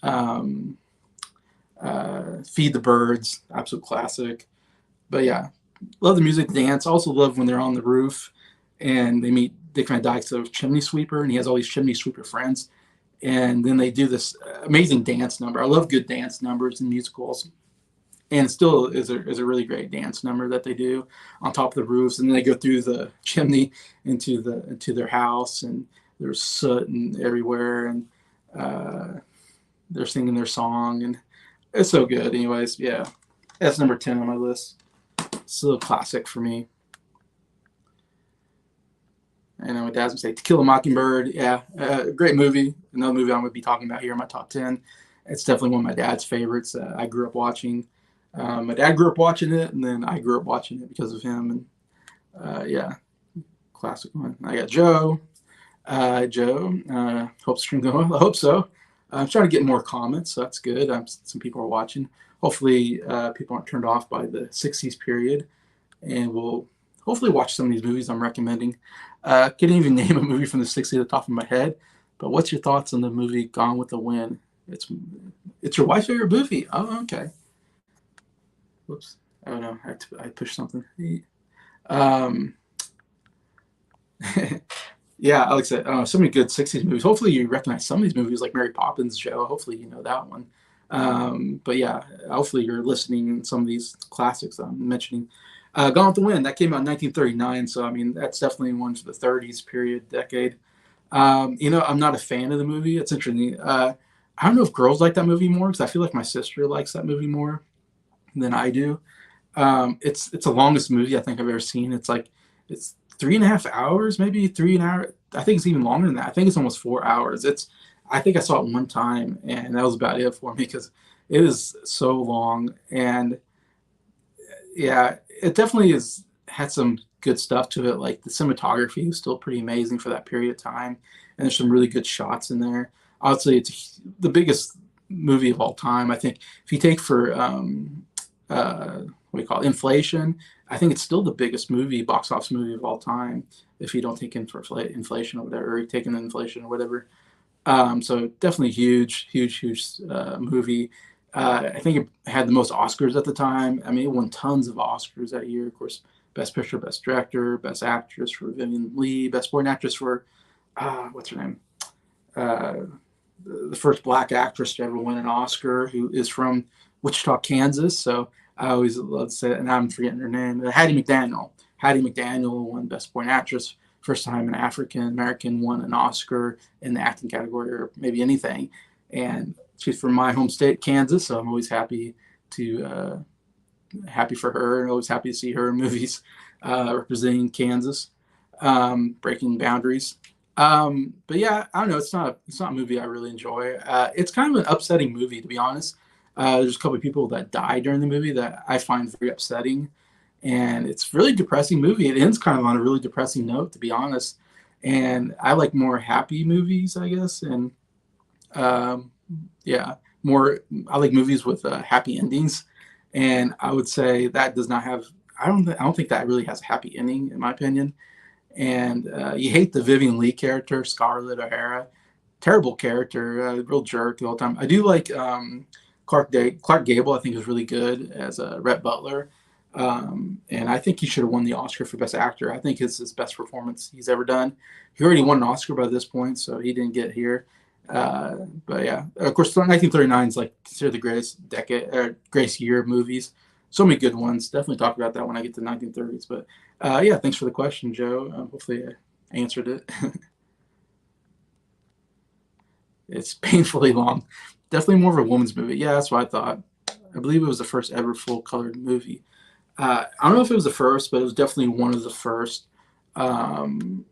Um, Feed the Birds. Absolute classic. But yeah, love the music, the dance. Also love when they're on the roof and they meet Dick Van Dyke's chimney sweeper, and he has all these chimney sweeper friends. And then they do this amazing dance number. I love good dance numbers in musicals, and it still is a really great dance number that they do on top of the roofs, and then they go through the chimney into their house, and there's soot and everywhere, and uh, they're singing their song, and it's so good. Anyways, yeah, that's number 10 on my list. It's a little classic for me. I know my dad's gonna say To Kill a Mockingbird. Yeah, great movie. Another movie I'm gonna be talking about here in my top 10. It's definitely one of my dad's favorites. I grew up watching. My dad grew up watching it, and then I grew up watching it because of him. And yeah, classic one. I got Joe. Joe, hope stream going well. I hope so. I'm trying to get more comments, so that's good. Some people are watching. Hopefully, people aren't turned off by the 60s period, and we'll hopefully watch some of these movies I'm recommending. Can't even name a movie from the 60s at the top of my head, but what's your thoughts on the movie Gone with the Wind? It's your wife's favorite movie. Oh, okay. Whoops. Oh no, I pushed something. Um, yeah, like I said, so many good 60s movies. Hopefully, you recognize some of these movies like Mary Poppins, Joe. Hopefully, you know that one. But yeah, hopefully, you're listening in some of these classics I'm mentioning. Gone with the Wind, that came out in 1939. So, I mean, that's definitely one for the 30s period, decade. I'm not a fan of the movie. It's interesting. I don't know if girls like that movie more because I feel like my sister likes that movie more than I do. It's the longest movie I think I've ever seen. It's 3.5 hours, maybe 3 an hour. I think it's even longer than that. I think it's almost 4 hours. I think I saw it one time, and that was about it for me because it is so long. And yeah, it definitely is had some good stuff to it. Like the cinematography was still pretty amazing for that period of time, and there's some really good shots in there. Obviously, it's the biggest movie of all time. I think if you take for what do you call it, inflation, I think it's still the biggest box office movie of all time. If you don't take in for inflation or whatever, or you take in inflation or whatever. So definitely huge, huge, huge movie. I think it had the most Oscars at the time. I mean, it won tons of Oscars that year. Of course, Best Picture, Best Director, Best Actress for Vivian Lee, Best Supporting Actress for what's her name? Uh, the first Black actress to ever win an Oscar, who is from Wichita, Kansas. So I always love to say, and I'm forgetting her name. Hattie McDaniel. Hattie McDaniel won Best Supporting Actress. First time an African American won an Oscar in the acting category, or maybe anything. And she's from my home state, Kansas. So I'm always happy for her, and always happy to see her in movies representing Kansas, breaking boundaries. But yeah, I don't know. It's not a movie I really enjoy. It's kind of an upsetting movie, to be honest. There's a couple of people that die during the movie that I find very upsetting, and it's a really depressing movie. It ends kind of on a really depressing note, to be honest. And I like more happy movies, I guess, and um, yeah, more. I like movies with happy endings, and I would say that does not have. I don't think that really has a happy ending, in my opinion. And you hate the Vivian Lee character, Scarlett O'Hara. Terrible character, real jerk the whole time. I do like Clark Gable. I think is really good as Rhett Butler, and I think he should have won the Oscar for Best Actor. I think it's his best performance he's ever done. He already won an Oscar by this point, so he didn't get here. But yeah, of course, 1939 is like considered the greatest greatest year of movies. So many good ones. Definitely talk about that when I get to 1930s. But yeah, thanks for the question, Joe. Hopefully I answered it. It's painfully long. Definitely more of a woman's movie. Yeah, that's what I thought. I believe it was the first ever full colored movie. I don't know if it was the first, but it was definitely one of the first. Um,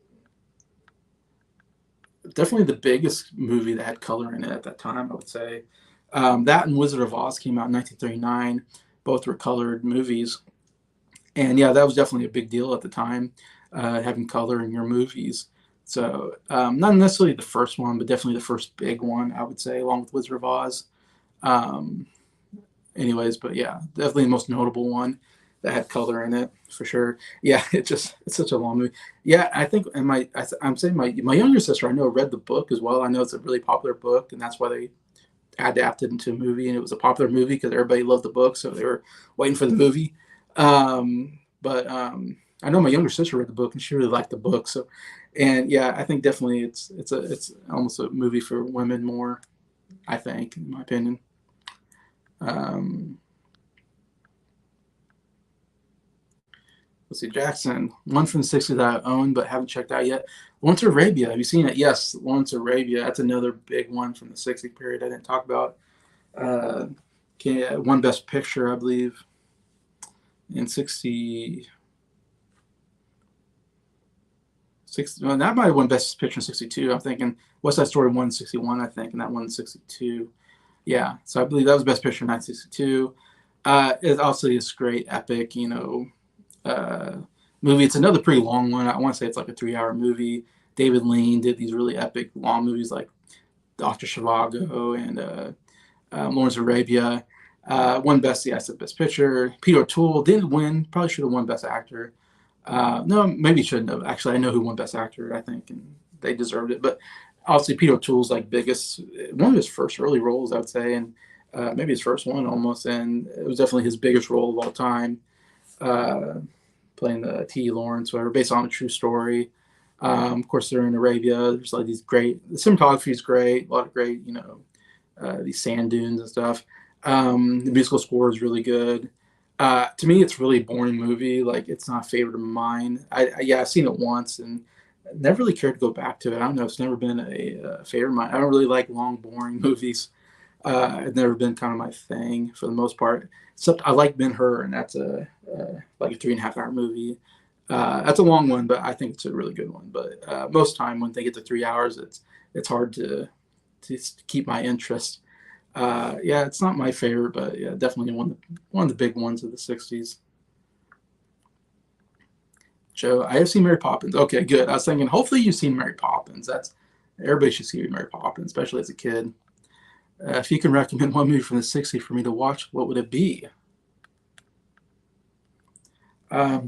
Definitely the biggest movie that had color in it at that time, I would say. That and Wizard of Oz came out in 1939. Both were colored movies. And yeah, that was definitely a big deal at the time, having color in your movies. So, not necessarily the first one, but definitely the first big one, I would say, along with Wizard of Oz. Um, Anyways, but yeah, definitely the most notable one that had color in it for sure. Yeah, it's such a long movie. Yeah, I think, and I'm saying my younger sister I know read the book as well. I know it's a really popular book, and that's why they adapted into a movie, and it was a popular movie because everybody loved the book, so they were waiting for the movie. But I know my younger sister read the book, and she really liked the book. So, and yeah, I think definitely it's almost a movie for women more. I think, in my opinion. Um, let's see, Jackson, one from the '60s that I own but haven't checked out yet. Lawrence of Arabia, have you seen it? Yes, Lawrence of Arabia. That's another big one from the '60s period I didn't talk about. Uh, Won Best Picture, I believe, in 60. Well, that might have won Best Picture in '62. I'm thinking West Side Story won '61, I think, and that won in '62. Yeah, so I believe that was Best Picture in 1962. It also is great, epic, uh, movie. It's another pretty long one. I want to say it's like a 3 hour movie. David Lean did these really epic long movies like Doctor Zhivago and Lawrence of Arabia. Won Best, yeah, I said Best Picture. Peter O'Toole didn't win. Probably should have won Best Actor. No, maybe shouldn't have. Actually, I know who won Best Actor, I think, and they deserved it. But obviously, Peter O'Toole's like biggest, one of his first early roles, I would say, and maybe his first one almost. And it was definitely his biggest role of all time. Uh, Playing the T. Lawrence, whatever, based on a true story. Of course, they're in Arabia. There's like these great, the cinematography is great, a lot of great, these sand dunes and stuff. The musical score is really good. To me, it's really a boring movie. Like, it's not a favorite of mine. Yeah, I've seen it once and never really cared to go back to it. I don't know. It's never been a favorite of mine. I don't really like long, boring movies. It's never been kind of my thing for the most part. Except I like Ben Hur, and that's like a 3.5 hour movie. That's a long one, but I think it's a really good one. But most time when they get to 3 hours, it's hard to keep my interest. Yeah, it's not my favorite, but yeah, definitely one of the big ones of the '60s. Joe, I have seen Mary Poppins. Okay, good. I was thinking, hopefully you've seen Mary Poppins. That's Everybody should see Mary Poppins, especially as a kid. If you can recommend one movie from the '60s for me to watch, what would it be?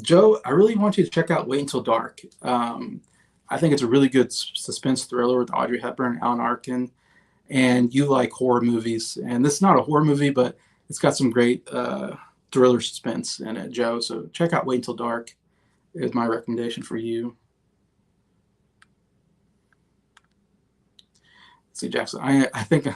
Joe, I really want you to check out Wait Until Dark. I think it's a really good suspense thriller with Audrey Hepburn, Alan Arkin, and you like horror movies. And this is not a horror movie, but it's got some great thriller suspense in it, Joe. So check out Wait Until Dark is my recommendation for you. See, Jackson, I think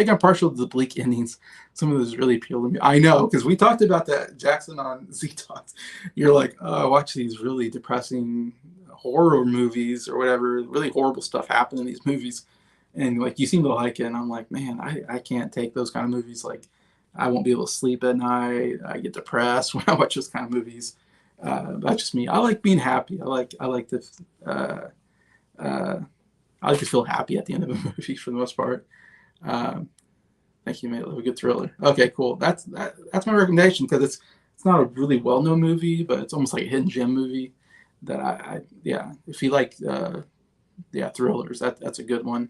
I'm partial to the bleak endings. Some of those really appeal to me. I know because we talked about that, Jackson, on Z Talks. You're like, oh, I watch these really depressing horror movies or whatever. Really horrible stuff happen in these movies, and like you seem to like it. And I'm like, man, I can't take those kind of movies. Like, I won't be able to sleep at night. I get depressed when I watch those kind of movies. That's just me. I like being happy. I like to. Uh, uh, I like to feel happy at the end of a movie for the most part. Um, Thank you, mate. Love a good thriller. Okay, cool. That's my recommendation because it's not a really well known movie, but it's almost like a hidden gem movie that yeah. If you like yeah, thrillers, that's a good one.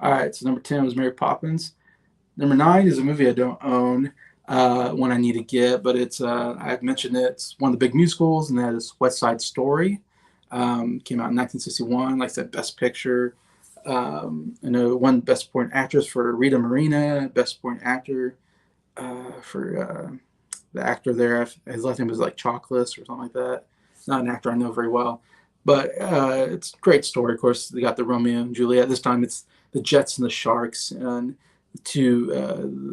All right, so number 10 was Mary Poppins. Number 9 is a movie I don't own. One I need to get, but I've mentioned it. It's one of the big musicals, and that is West Side Story. Came out in 1961. Like I said, Best Picture. I know one Best Supporting Actress for Rita Moreno, Best Supporting Actor for the actor there. His last name was like Chocolates or something like that. Not an actor I know very well, but it's a great story. Of course, they got the Romeo and Juliet. This time it's the Jets and the Sharks, and to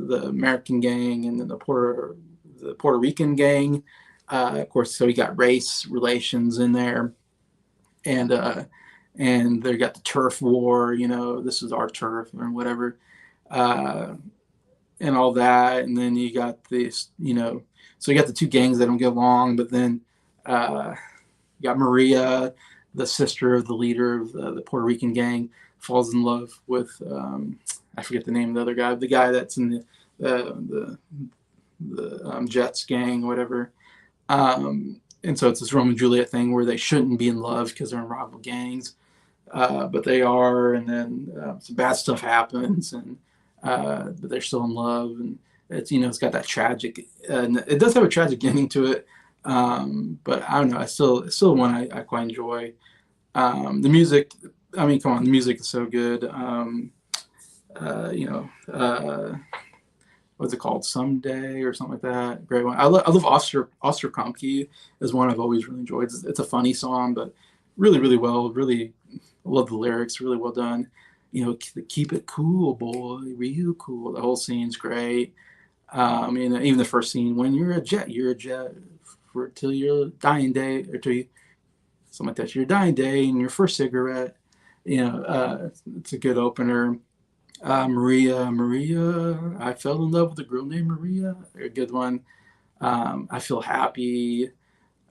the American gang and then the Puerto Rican gang. Of course, so you got race relations in there, and they got the turf war. This is our turf or whatever. Uh, and all that, and then you got this, so you got the two gangs that don't get along, but then uh, you got Maria, the sister of the leader of the Puerto Rican gang, falls in love with I forget the name of the other guy, the guy that's in the Jets gang, whatever. And so it's this Romeo and Juliet thing where they shouldn't be in love because they're in rival gangs, but they are, and then some bad stuff happens, and but they're still in love, and it's got that tragic, and it does have a tragic ending to it, but I don't know, it's still one I quite enjoy. The music, I mean, come on, the music is so good. Uh, you know, uh, what's it called? Someday or something like that. Great one. I love Oster Krumke is one I've always really enjoyed. It's a funny song, but really, really well. Really love the lyrics. Really well done. Keep it cool, boy, real cool. The whole scene's great. Even the first scene, when you're a jet for till your dying day, or till you, something like that. Your dying day and your first cigarette. It's a good opener. Maria, I fell in love with a girl named Maria. A good one. I feel happy.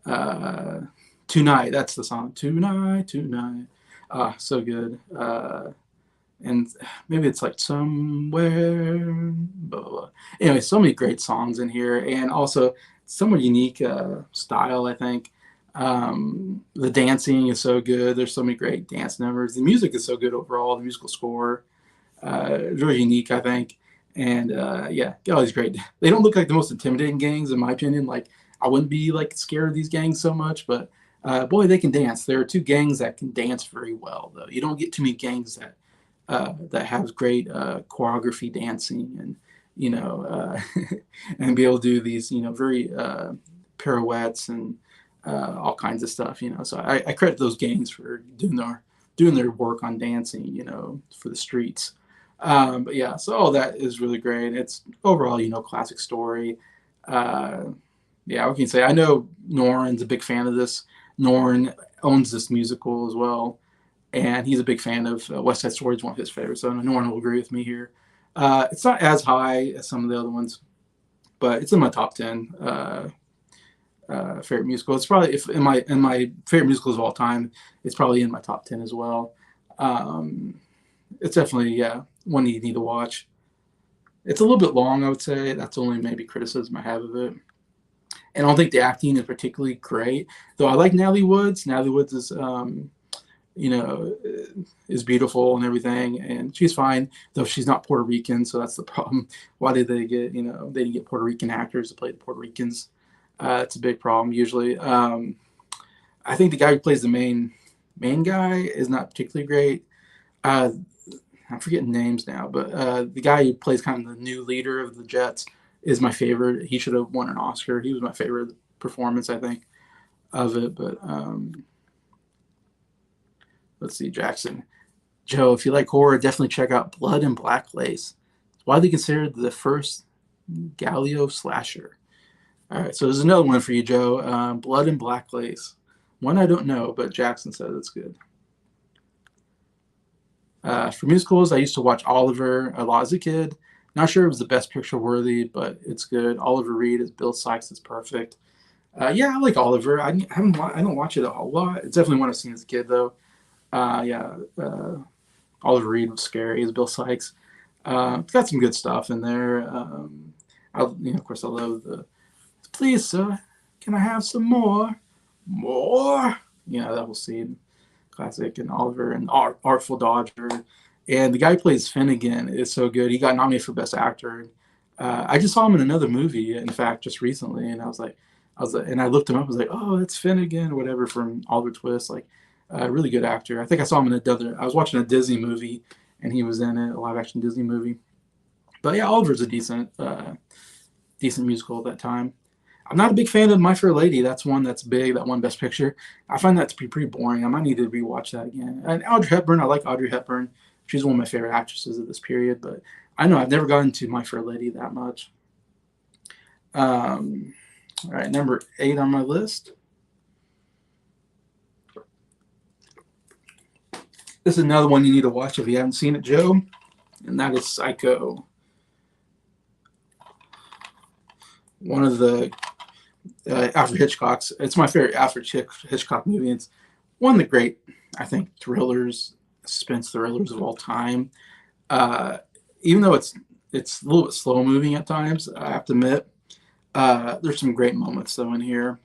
Uh, Tonight, that's the song. Tonight. So good. And maybe it's like somewhere. Blah, blah, blah. Anyway, so many great songs in here, and also somewhat unique style, I think. The dancing is so good. There's so many great dance numbers. The music is so good overall. The musical score, very unique, I think. And yeah, all these great. They don't look like the most intimidating gangs, in my opinion. Like, I wouldn't be like scared of these gangs so much, but boy, they can dance. There are two gangs that can dance very well, though. You don't get too many gangs that have great choreography dancing, and and be able to do these very pirouettes and all kinds of stuff. So I credit those gangs for doing their work on dancing, for the streets. But yeah, so all that is really great. It's overall, classic story. Uh, yeah, what can you say? I know Norrin's a big fan of this. Norrin owns this musical as well, and he's a big fan of West Side Story. Is one of his favorites, so Norrin will agree with me here. It's not as high as some of the other ones, but it's in my top 10 favorite musical. It's probably, if in my favorite musicals of all time, it's probably in my top 10 as well. It's definitely, yeah, one you need to watch. It's a little bit long, I would say. That's only maybe criticism I have of it. And I don't think the acting is particularly great, though I like Natalie Woods. Natalie Woods you know, is beautiful and everything, and she's fine, though she's not Puerto Rican, so that's the problem. Why did they get, they didn't get Puerto Rican actors to play the Puerto Ricans? It's a big problem usually. I think the guy who plays the main guy is not particularly great. Uh, I'm forgetting names now, but the guy who plays kind of the new leader of the Jets is my favorite. He should have won an Oscar. He was my favorite performance, I think, of it. But let's see, Jackson. Joe, if you like horror, definitely check out Blood and Black Lace. It's widely considered the first Galileo slasher. All right, so there's another one for you, Joe. Blood and Black Lace. One I don't know, but Jackson says it's good. For musicals, I used to watch Oliver a lot as a kid. Not sure it was the best picture worthy, but it's good. Oliver Reed as Bill Sykes is perfect. Yeah, I like Oliver. I don't watch it a whole lot. It's definitely one I've seen as a kid, though. Yeah, Oliver Reed was scary as Bill Sykes. It's got some good stuff in there. Of course, I love the "Please, sir, can I have some more? More?" That whole scene, classic. And Oliver and Artful Dodger, and the guy who plays Finnegan is so good. He got nominated for Best Actor. I just saw him in another movie, in fact, just recently, and and I looked him up. I was like, oh, that's Finnegan, or whatever, from Oliver Twist. Like, really good actor. I think I saw him in another. I was watching a Disney movie, and he was in it, a live action Disney movie. But yeah, Oliver's a decent musical at that time. I'm not a big fan of My Fair Lady. That's one that's big. That one Best Picture. I find that to be pretty boring. I might need to rewatch that again. And Audrey Hepburn. I like Audrey Hepburn. She's one of my favorite actresses of this period. But I know I've never gotten to My Fair Lady that much. All right, number 8 on my list. This is another one you need to watch if you haven't seen it, Joe, and that is Psycho. one of the Alfred Hitchcock's. It's my favorite Alfred Hitchcock movie. It's one of the great, I think, thrillers, suspense thrillers of all time. Uh, Even though it's a little bit slow moving at times, I have to admit, there's some great moments though in here,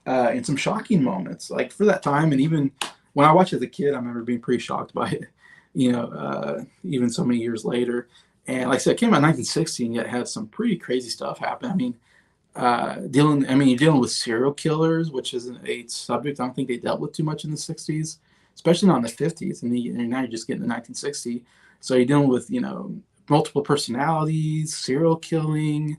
and some shocking moments. Like for that time, and even when I watched it as a kid, I remember being pretty shocked by it. Even so many years later. And like I said, it came out in 1960, and yet had some pretty crazy stuff happen. I mean, you're dealing with serial killers, which isn't a subject I don't think they dealt with too much in the 60s, especially not in the 50s. And now you're just getting the 1960s. So you're dealing with, multiple personalities, serial killing,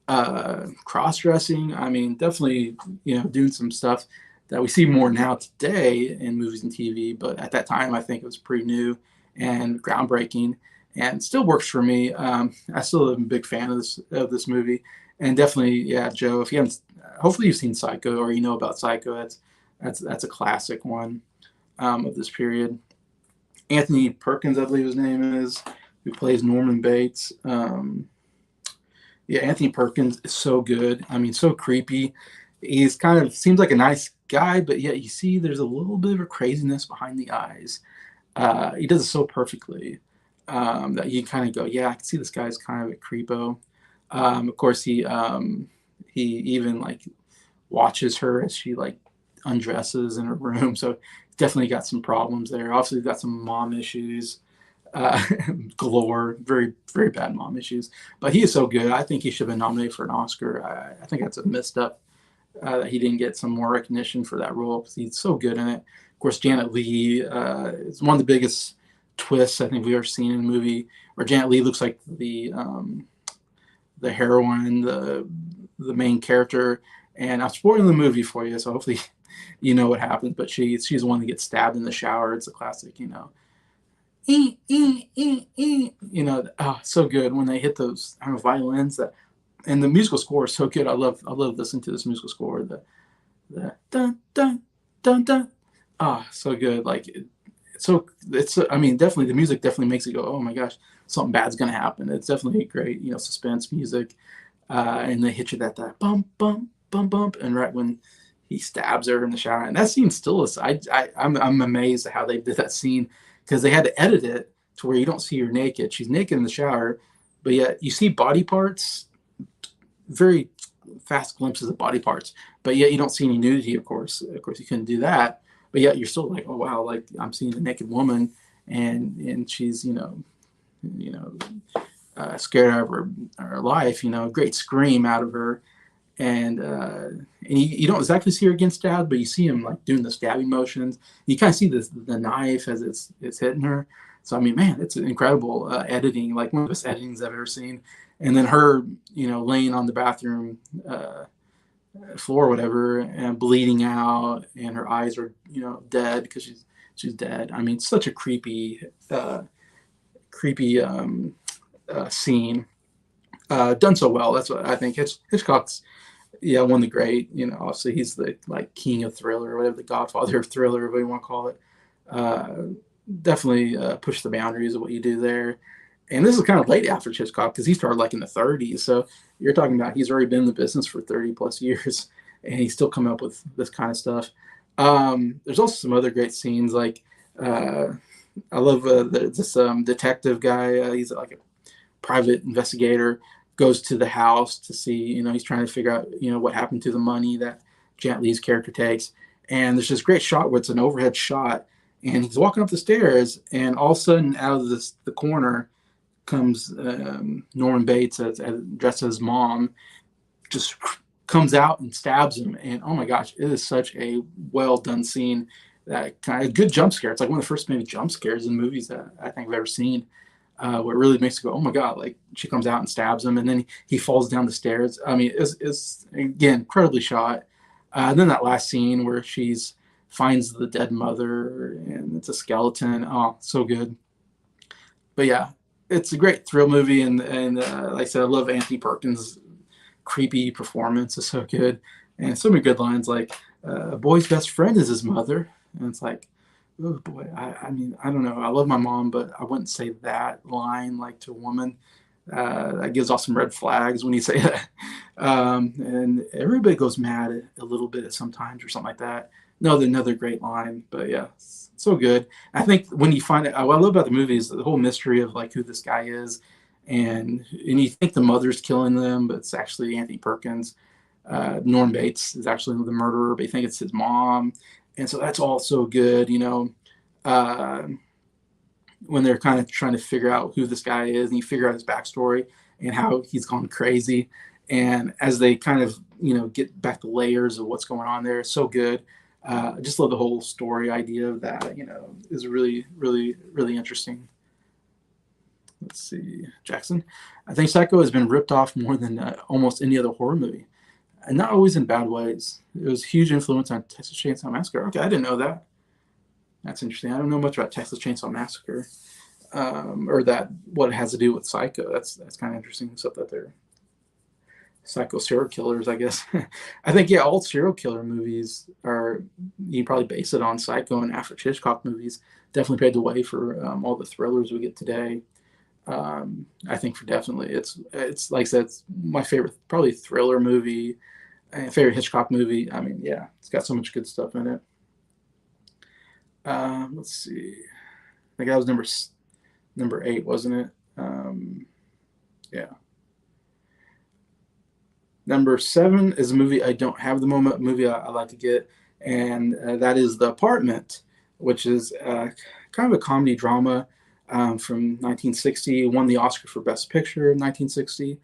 cross-dressing. I mean, definitely, doing some stuff that we see more now today in movies and TV. But at that time, I think it was pretty new and groundbreaking, and still works for me. I still am a big fan of this movie, and definitely, yeah, Joe. If you haven't, hopefully you've seen Psycho or you know about Psycho. That's a classic one of this period. Anthony Perkins, I believe his name is, who plays Norman Bates. Yeah, Anthony Perkins is so good. I mean, so creepy. He's kind of seems like a nice guy, but yet you see there's a little bit of a craziness behind the eyes. He does it so perfectly that you kind of go, yeah, I can see this guy's kind of a creepo. Of course, he even like watches her as she like undresses in her room. So definitely got some problems there. Obviously, got some mom issues uh, galore. Very, very bad mom issues. But he is so good. I think he should have been nominated for an Oscar. I think that's a missed up that he didn't get some more recognition for that role because he's so good in it. Of course, Janet Leigh is one of the biggest twists I think we've ever seen in a movie, where Janet Leigh looks like the heroine, the main character. And I'm spoiling the movie for you, so hopefully you know what happens. But she's the one that gets stabbed in the shower. It's a classic, so good when they hit those violins that, and the musical score is so good. I love listening to this musical score. The dun dun dun dun. So good. Like it's I mean, definitely the music definitely makes you go, oh my gosh, something bad's gonna happen. It's definitely great, suspense music. And they hit you that bump bump bump bump, and right when he stabs her in the shower, and that scene still is. I'm amazed at how they did that scene, because they had to edit it to where you don't see her naked. She's naked in the shower, but yet you see body parts, very fast glimpses of body parts, but yet you don't see any nudity. Of course, you couldn't do that, but yet you're still like, oh wow, like I'm seeing a naked woman, and she's scared out of her life. Great scream out of her, and you don't exactly see her getting stabbed, but you see him like doing the stabbing motions. You kind of see the knife as it's hitting her. So I mean, man, it's incredible editing, like one of the best editings I've ever seen. And then her, laying on the bathroom floor or whatever, and bleeding out, and her eyes are, dead because she's dead. I mean, such a creepy scene. Done so well. That's what I think. Hitchcock's, yeah, one of the great. Obviously he's the like king of thriller, or whatever, the Godfather of thriller, whatever you want to call it. Uh, Definitely push the boundaries of what you do there. And this is kind of late after Hitchcock, because he started like in the 30s. So you're talking about he's already been in the business for 30 plus years, and he's still coming up with this kind of stuff. There's also some other great scenes, like I love this detective guy. He's like a private investigator, goes to the house to see, he's trying to figure out, what happened to the money that Jet Li's character takes. And there's this great shot where it's an overhead shot, and he's walking up the stairs, and all of a sudden, out of the corner comes Norman Bates, dressed as mom, just comes out and stabs him. And oh my gosh, it is such a well done scene. That kind of good jump scare. It's like one of the first maybe jump scares in movies that I think I've ever seen. Where it really makes you go, oh my god! Like she comes out and stabs him, and then he falls down the stairs. I mean, it's again incredibly shot. And then that last scene where she's finds the dead mother, and it's a skeleton. Oh, so good. But yeah, it's a great thrill movie, and like I said, I love Anthony Perkins' creepy performance is so good, and so many good lines like a boy's best friend is his mother, and it's like, oh boy, I mean, I don't know, I love my mom, but I wouldn't say that line like to a woman. That gives off some red flags when you say that. And everybody goes mad a little bit sometimes or something like that. No, another great line, but yeah, so good. I think when you find it, what I love about the movie is the whole mystery of like who this guy is, and you think the mother's killing them, but it's actually Anthony Perkins. Norm Bates is actually the murderer, but you think it's his mom, and so that's all so good, you know. Uh, when they're kind of trying to figure out who this guy is, and you figure out his backstory and how he's gone crazy, and as they kind of get back the layers of what's going on there, it's so good. I just love the whole story idea of that. Is really, really, really interesting. Let's see, Jackson. I think Psycho has been ripped off more than almost any other horror movie, and not always in bad ways. It was a huge influence on Texas Chainsaw Massacre. Okay, I didn't know that. That's interesting. I don't know much about Texas Chainsaw Massacre, or that what it has to do with Psycho. That's kind of interesting. Except that they're psycho serial killers, I guess. I think all serial killer movies are, you can probably base it on Psycho, and Alfred Hitchcock movies definitely paved the way for all the thrillers we get today. I think for definitely it's like I said, it's my favorite probably thriller movie, favorite Hitchcock movie. I mean, yeah, it's got so much good stuff in it. Let's see. I think that was number 8, wasn't it? Yeah. Number 7 is a movie I don't have at the moment. A movie I like to get, and that is The Apartment, which is kind of a comedy drama from 1960. Won the Oscar for Best Picture in 1960.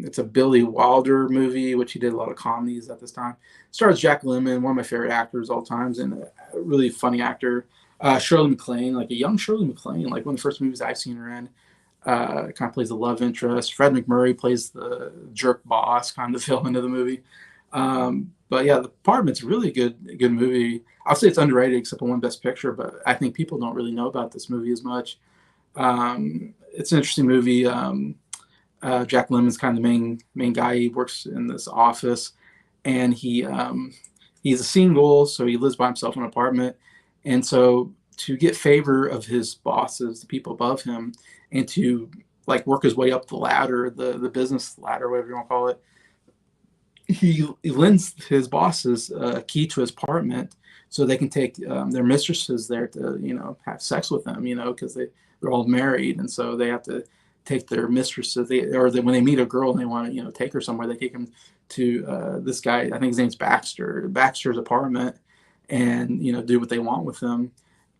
It's a Billy Wilder movie, which he did a lot of comedies at this time. Stars Jack Lemmon, one of my favorite actors all times, and a really funny actor. Shirley MacLaine, like a young Shirley MacLaine, like one of the first movies I've seen her in. Kind of plays the love interest. Fred MacMurray plays the jerk boss, kind of the villain of the movie. But yeah, The Apartment's a really good movie. I'll say it's underrated, except for one Best Picture, but I think people don't really know about this movie as much. It's an interesting movie. Jack Lemmon's kind of the main guy. He works in this office, and he's a single, so he lives by himself in an apartment. And so to get favor of his bosses, the people above him, and to like work his way up the ladder, the business ladder, whatever you want to call it, he lends his bosses a key to his apartment so they can take their mistresses there to have sex with them, because they're all married, and so they have to take their mistresses. When they meet a girl and they want to take her somewhere, they take them to this guy. I think his name's Baxter's apartment, and do what they want with them.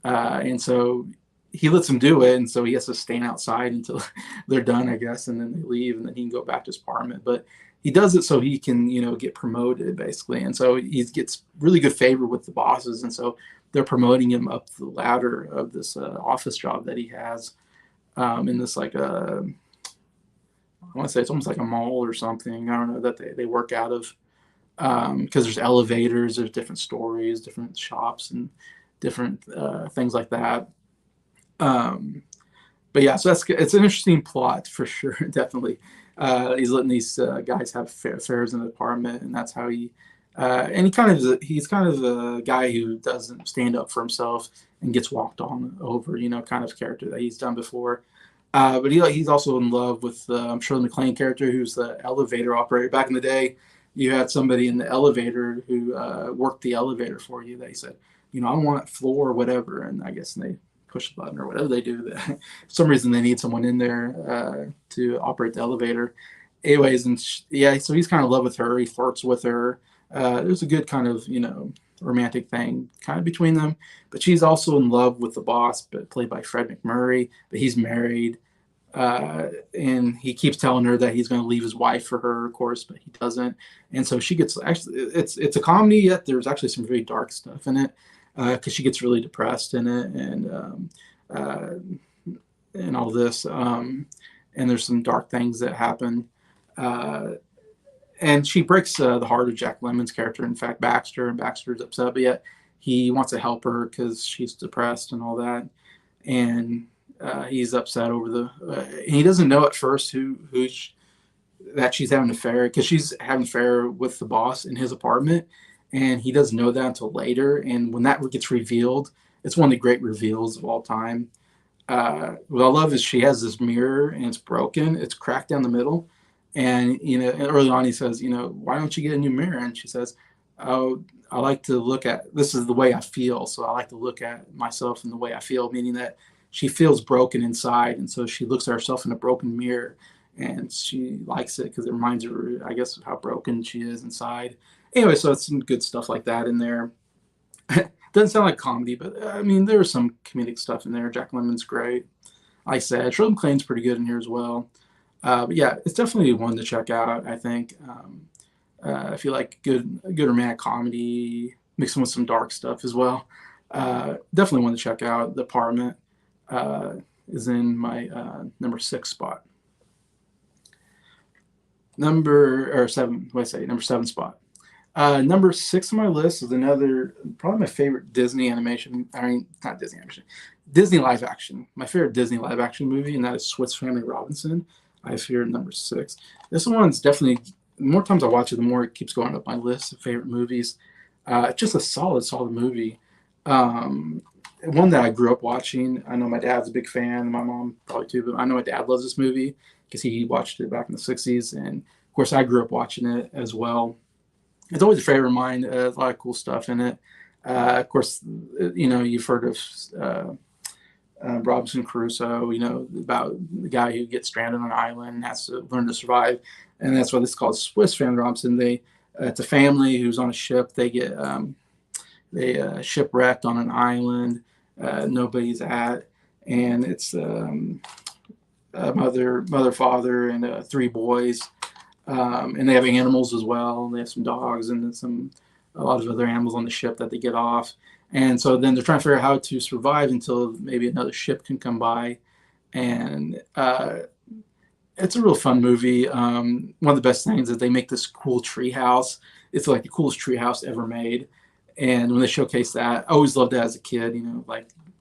And so he lets them do it, and so he has to stand outside until they're done, I guess, and then they leave, and then he can go back to his apartment. But he does it so he can get promoted, basically, and so he gets really good favor with the bosses, and so they're promoting him up the ladder of this office job that he has in this I want to say it's almost like a mall or something. I don't know, that they work out of, because there's elevators, there's different stories, different shops, and different things like that. But yeah, so it's an interesting plot for sure. Definitely, he's letting these guys have affairs in the apartment, and that's how and he's kind of a guy who doesn't stand up for himself and gets walked on over, kind of character that he's done before. But he's also in love with Shirley MacLaine character, who's the elevator operator. Back in the day, you had somebody in the elevator who worked the elevator for you. They said, I want floor or whatever, and I guess they push a button or whatever they do. For some reason, they need someone in there to operate the elevator. Anyways, and so he's kind of in love with her. He flirts with her. There's a good kind of romantic thing kind of between them, but she's also in love with the boss, but played by Fred MacMurray, but he's married, and he keeps telling her that he's going to leave his wife for her, of course, but he doesn't. And so she gets, actually, it's a comedy, yet there's actually some very dark stuff in it, because she gets really depressed in it, and all this, and there's some dark things that happen, and she breaks the heart of Jack Lemmon's character, in fact, Baxter, and Baxter's upset, but yet he wants to help her because she's depressed and all that. And he's upset over he doesn't know at first that she's having an affair, because she's having an affair with the boss in his apartment. And he doesn't know that until later. And when that gets revealed, it's one of the great reveals of all time. what I love is she has this mirror and it's broken. It's cracked down the middle. And, and early on he says, why don't you get a new mirror? And she says, oh, I like to look at, this is the way I feel. So I like to look at myself in the way I feel, meaning that she feels broken inside. And so she looks at herself in a broken mirror and she likes it because it reminds her, I guess, of how broken she is inside. Anyway, so it's some good stuff like that in there. Doesn't sound like comedy, but I mean, there's some comedic stuff in there. Jack Lemmon's great. Like I said, Shirley MacLaine's pretty good in here as well. But yeah, it's definitely one to check out, I think. If you like good romantic comedy, mixing with some dark stuff as well. Definitely one to check out. The Apartment is in my number 6 spot. Number 7 spot. Number 6 on my list is another, probably my favorite Disney animation. I mean, not Disney animation, Disney live action. My favorite Disney live action movie, and that is Swiss Family Robinson. I have here at number 6. This one's definitely, the more times I watch it, the more it keeps going up my list of favorite movies. Just a solid movie. One that I grew up watching. I know my dad's a big fan, my mom probably too, but I know my dad loves this movie because he watched it back in the 60s. And of course, I grew up watching it as well. It's always a favorite of mine. A lot of cool stuff in it. Of course, you've heard of Robinson Crusoe, about the guy who gets stranded on an island and has to learn to survive. And that's why this is called Swiss Family Robinson. It's a family who's on a ship. They get shipwrecked on an island nobody's at. And it's a mother, father, and 3 boys. And they have animals as well. They have some dogs and a lot of other animals on the ship that they get off. And so then they're trying to figure out how to survive until maybe another ship can come by. And it's a real fun movie. One of the best things is they make this cool tree house. It's like the coolest tree house ever made. And when they showcase that, I always loved that as a kid,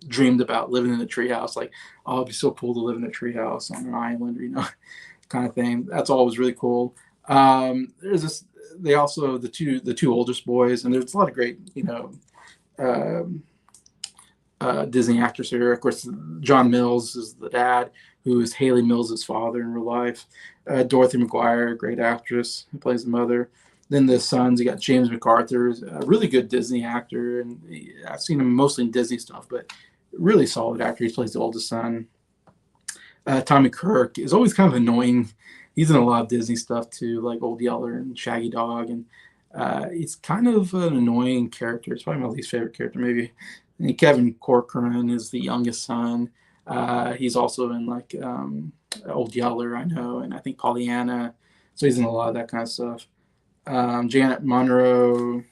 dreamed about living in a tree house. Like, oh, it'd be so cool to live in a tree house on an island, kind of thing. That's always really cool. There's this. They also the two oldest boys, and there's a lot of great Disney actors here. Of course, John Mills is the dad, who is Haley Mills' father in real life. Dorothy McGuire, great actress, who plays the mother. Then the sons, you got James MacArthur, a really good Disney actor, and I've seen him mostly in Disney stuff, but really solid actor. He plays the oldest son. Tommy Kirk is always kind of annoying. He's in a lot of Disney stuff too, like Old Yeller and Shaggy Dog, and he's kind of an annoying character. It's probably my least favorite character, maybe. And Kevin Corcoran is the youngest son. He's also in like Old Yeller, I know, and I think Pollyanna. So he's in a lot of that kind of stuff. Janet Monroe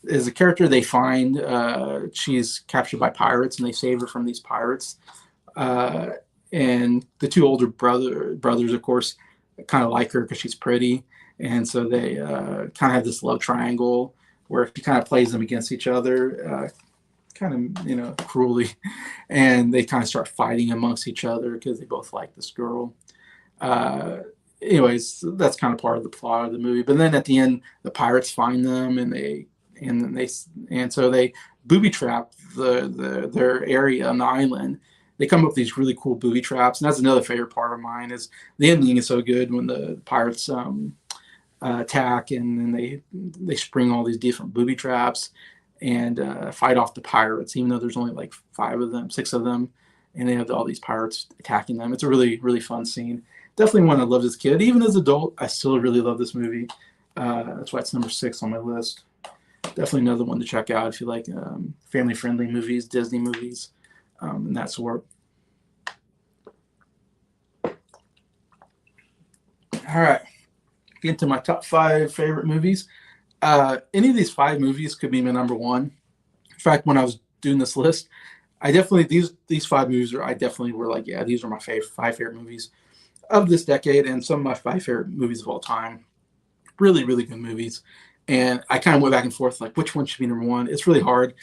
is a character they find. She's captured by pirates, and they save her from these pirates. And the 2 older brothers, of course, kind of like her because she's pretty. And so they kind of have this love triangle where he kind of plays them against each other, kind of, cruelly. And they kind of start fighting amongst each other because they both like this girl. Anyways, that's kind of part of the plot of the movie. But then at the end, the pirates find them, and so they booby trap their area on the island. They come up with these really cool booby traps, and that's another favorite part of mine. Is the ending is so good when the pirates attack, and then they spring all these different booby traps and fight off the pirates, even though there's only like 6 of them, and they have all these pirates attacking them. It's a really, really fun scene. Definitely one I loved as a kid. Even as an adult, I still really love this movie. That's why it's number 6 on my list. Definitely another one to check out if you like family-friendly movies, Disney movies, and that sort. All right, get into my top 5 favorite movies. Any of these 5 movies could be my number 1. In fact, when I was doing this list, I definitely these 5 movies I definitely were like, yeah, these are my 5 favorite movies of this decade, and some of my 5 favorite movies of all time. Really, really good movies. And I kind of went back and forth, like, which one should be number 1? It's really hard.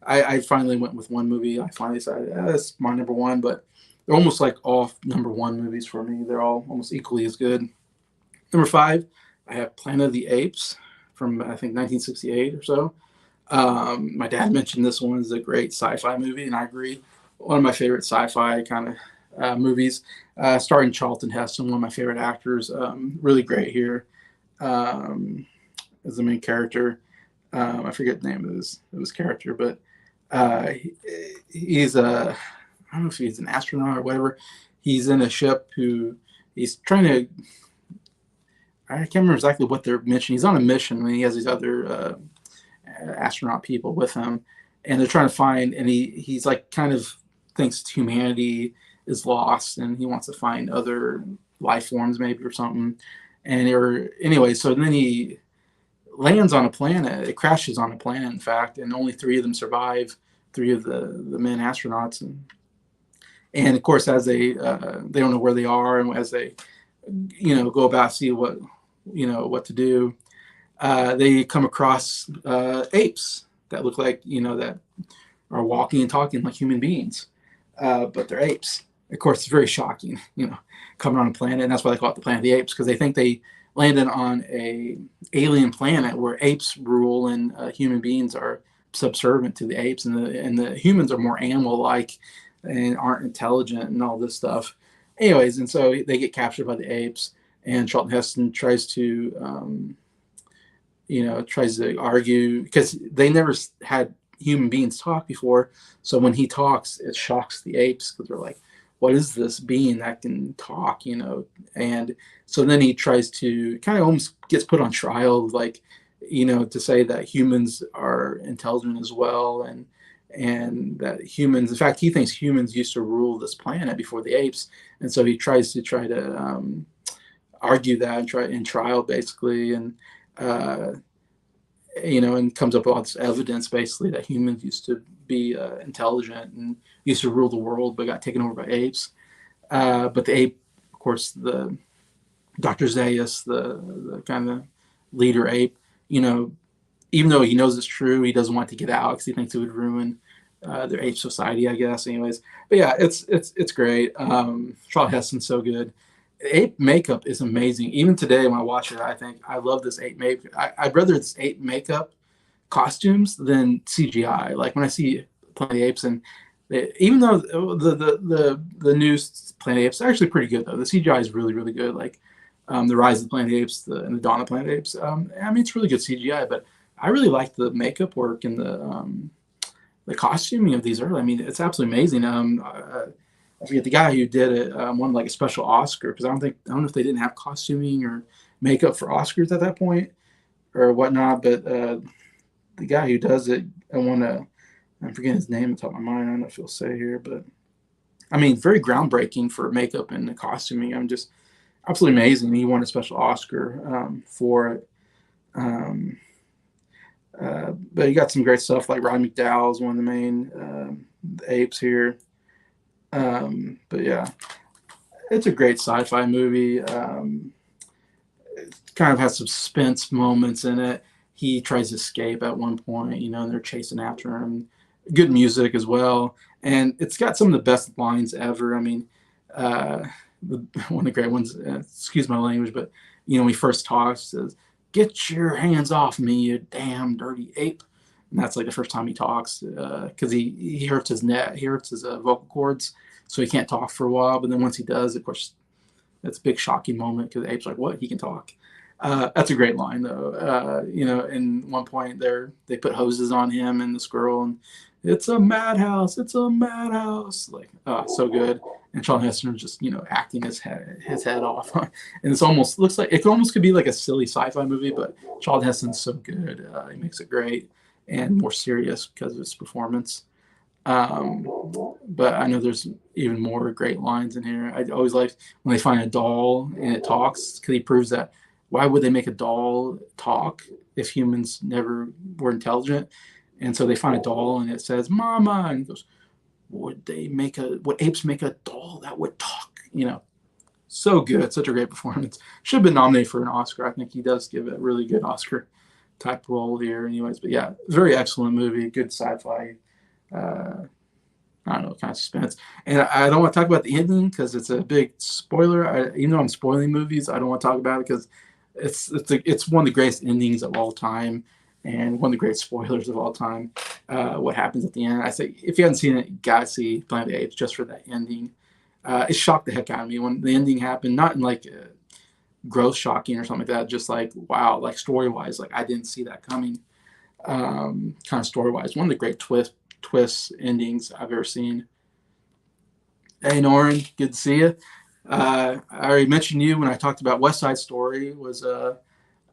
I finally went with one movie. I finally decided that's my number 1, but they're almost like all number 1 movies for me. They're all almost equally as good. Number 5, I have Planet of the Apes from, I think, 1968 or so. My dad mentioned this one is a great sci-fi movie, and I agree. one of my favorite sci-fi kind of movies, starring Charlton Heston, one of my favorite actors. Really great here as the main character. I forget the name of his character, but he's a I don't know if he's an astronaut or whatever. He's in a ship who he's trying to. I can't remember exactly what their mission. He's on a mission, and he has these other astronaut people with him, and they're trying to find. And he's like kind of thinks humanity is lost, and he wants to find other life forms maybe or something. And anyway, so then he lands on a planet. It crashes on a planet, in fact, and only three of them survive. Three of the men astronauts, and of course, as they don't know where they are, and as they go about see what to do, they come across apes that look like that are walking and talking like human beings, but they're apes. Of course, it's very shocking, coming on a planet, and that's why they call it the Planet of the Apes, because they think they landed on a alien planet where apes rule and human beings are subservient to the apes, and the humans are more animal-like and aren't intelligent and all this stuff. Anyways, and so they get captured by the apes, and Charlton Heston tries to argue, because they never had human beings talk before. So when he talks, it shocks the apes, because they're like, what is this being that can talk, And so then he tries to kind of almost gets put on trial, like, to say that humans are intelligent as well, and that humans, in fact, he thinks humans used to rule this planet before the apes. And so he tries to argue that and try in trial, basically, and and comes up with all this evidence, basically, that humans used to be intelligent and used to rule the world, but got taken over by apes. But the ape, of course, the Dr. Zaius, the kind of leader ape, even though he knows it's true, he doesn't want to get out because he thinks it would ruin their ape society, I guess. Anyways, but yeah, it's great. Charlton Heston's so good. Ape makeup is amazing. Even today, when I watch it, I think I love this ape makeup. I'd rather it's ape makeup costumes than CGI. Like when I see Planet of the Apes, and even though the new Planet of the Apes are actually pretty good, though the CGI is really, really good. Like the Rise of the Planet of the Apes and the Dawn of the Planet of the Apes. I mean, it's really good CGI, but I really like the makeup work and the costuming of these early. I mean, it's absolutely amazing. I forget the guy who did it won like a special Oscar, because I don't know if they didn't have costuming or makeup for Oscars at that point or whatnot. But the guy who does it, I'm forgetting his name on top of my mind. I don't know if he'll say here, but I mean, very groundbreaking for makeup and the costuming. I'm just absolutely amazing. He won a special Oscar for it. But he got some great stuff, like Roddy McDowall is one of the main apes here. But yeah, it's a great sci-fi movie. It kind of has some suspense moments in it. He tries to escape at one point, and they're chasing after him. Good music as well, and it's got some of the best lines ever. I mean, one of the great ones. Excuse my language, but when he first talks, says, "Get your hands off me, you damn dirty ape." And that's like the first time he talks, because he hurts his neck, he hurts his vocal cords, so he can't talk for a while. But then once he does, of course, that's a big shocking moment, because the ape's like, "What? He can talk." That's a great line, though. In one point they put hoses on him and this girl, and it's a madhouse. It's a madhouse. Like, so good. And Charlton Heston just acting his head off, and it's almost looks like it almost could be like a silly sci-fi movie, but Charlton Heston's so good. He makes it great and more serious because of his performance. But I know there's even more great lines in here. I always like when they find a doll and it talks, because he proves that why would they make a doll talk if humans never were intelligent? And so they find a doll and it says "Mama," and he goes, would apes make a doll that would talk? So good, such a great performance. Should have been nominated for an Oscar. I think he does give a really good Oscar type role here, anyways. But yeah, very excellent movie, good sci-fi. I don't know, kind of suspense. And I don't want to talk about the ending because it's a big spoiler. Even though I'm spoiling movies, I don't want to talk about it because it's one of the greatest endings of all time and one of the great spoilers of all time. what happens at the end. I say if you haven't seen it, you gotta see Planet of the Apes just for that ending. It shocked the heck out of me when the ending happened. Not in like gross shocking or something like that. Just like wow, like story wise, like I didn't see that coming. Kind of story wise, one of the great twist endings I've ever seen. Hey Norin, good to see you. I already mentioned you when I talked about West Side Story was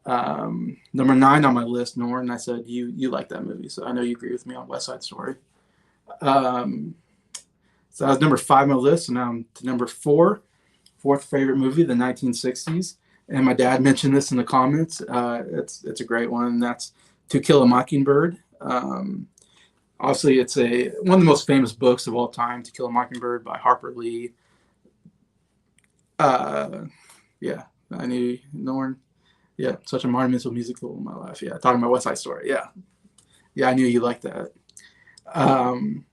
number 9 on my list, Norin. I said you like that movie, so I know you agree with me on West Side Story. Um, so that was number 5 on my list, and now I'm to number 4, fourth favorite movie, the 1960s. And my dad mentioned this in the comments. It's a great one. And that's To Kill a Mockingbird. Obviously, it's one of the most famous books of all time, To Kill a Mockingbird by Harper Lee. Yeah, I knew Norn. Yeah, such a monumental musical in my life. Yeah, talking about West Side Story. Yeah, I knew you liked that. Um,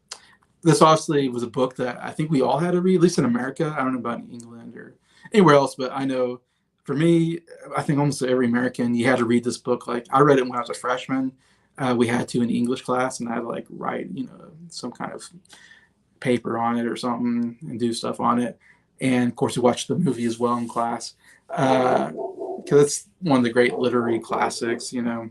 this obviously was a book that I think we all had to read, at least in America. I don't know about in England or anywhere else, but I know for me, I think almost every American, you had to read this book. Like I read it when I was a freshman. We had to in English class, and I had to like write, some kind of paper on it or something and do stuff on it. And of course, we watched the movie as well in class because it's one of the great literary classics. So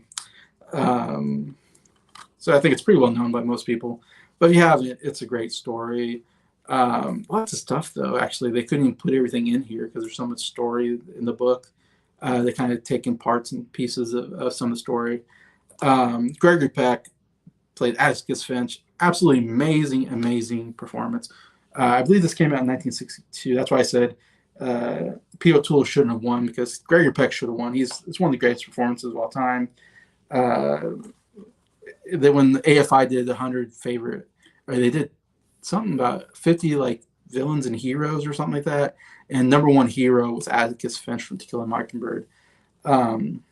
I think it's pretty well known by most people. But if you haven't, it's a great story. Lots of stuff, though. Actually, they couldn't even put everything in here because there's so much story in the book. They kind of taken parts and pieces of some of the story. Gregory Peck played Atticus Finch. Absolutely amazing, amazing performance. I believe this came out in 1962. That's why I said Pete O'Toole shouldn't have won because Gregory Peck should have won. It's one of the greatest performances of all time. When the AFI did the 100 favorite, or they did something about 50 like villains and heroes or something like that, and number 1 hero was Atticus Finch from To Kill a Mockingbird. It's an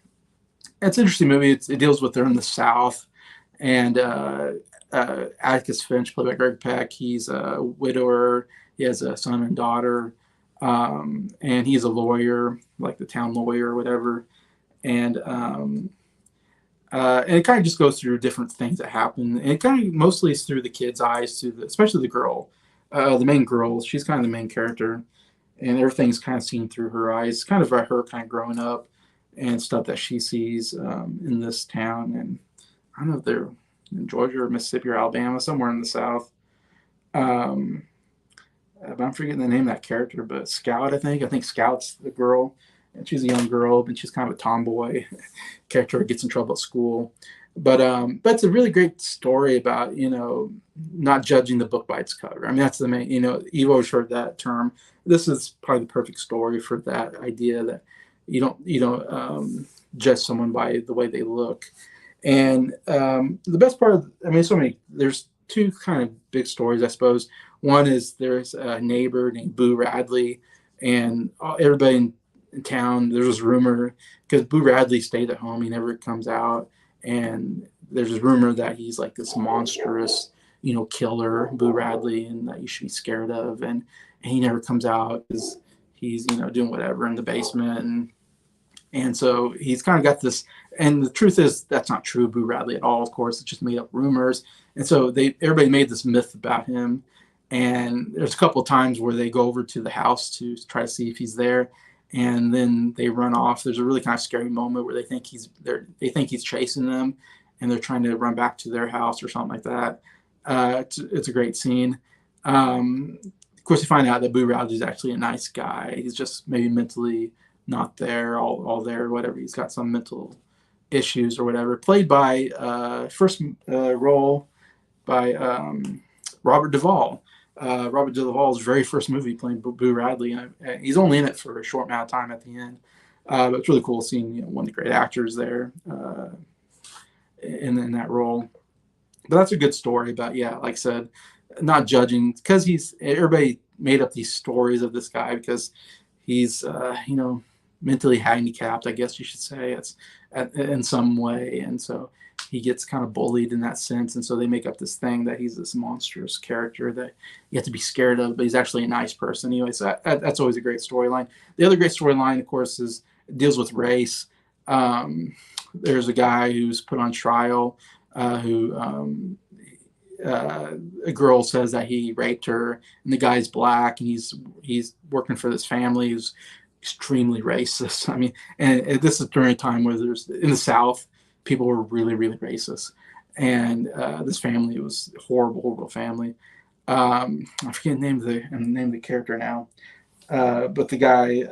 interesting movie. It deals with they're in the South, and Atticus Finch, played by Greg Peck, he's a widower. He has a son and daughter, and he's a lawyer, like the town lawyer or whatever. And it kind of just goes through different things that happen. And it kind of mostly is through the kid's eyes, especially the girl, the main girl. She's kind of the main character, and everything's kind of seen through her eyes. Kind of about her kind of growing up and stuff that she sees in this town. And I don't know if they're in Georgia or Mississippi or Alabama, somewhere in the South. I'm forgetting the name of that character, but Scout, I think Scout's the girl, and she's a young girl, and she's kind of a tomboy character who gets in trouble at school. But it's a really great story about, not judging the book by its cover. I mean, that's the main, you've always heard that term. This is probably the perfect story for that idea that you don't judge someone by the way they look. And the best part of, there's 2 kind of big stories, I suppose. One is there's a neighbor named Boo Radley, and everybody in town, there's this rumor, because Boo Radley stayed at home, he never comes out, and there's this rumor that he's like this monstrous, killer, Boo Radley, and that you should be scared of, and he never comes out because he's, doing whatever in the basement, and so he's kind of got this, and the truth is that's not true, Boo Radley at all, of course, it's just made up rumors. And so everybody made this myth about him, and there's a couple of times where they go over to the house to try to see if he's there, and then they run off. There's a really kind of scary moment where they think he's chasing them, and they're trying to run back to their house or something like that. It's a great scene. Of course, you find out that Boo Radley is actually a nice guy. He's just maybe mentally not there, all there, whatever. He's got some mental issues or whatever. Played by first role by Robert Duvall. Robert Duvall's very first movie, playing Boo Radley. And he's only in it for a short amount of time at the end. But it's really cool seeing one of the great actors there in that role. But that's a good story about, like I said, not judging, because everybody made up these stories of this guy because he's mentally handicapped, I guess you should say, in some way, and so he gets kind of bullied in that sense, and so they make up this thing that he's this monstrous character that you have to be scared of, but he's actually a nice person. Anyway, so that's always a great storyline. The other great storyline, of course, deals with race. There's a guy who's put on trial who a girl says that he raped her, and the guy's black, and he's working for this family who's extremely racist. I mean, and this is during a time where there's in the South, people were really, really racist, and this family was horrible, horrible family. I forget the name of the character now, but the guy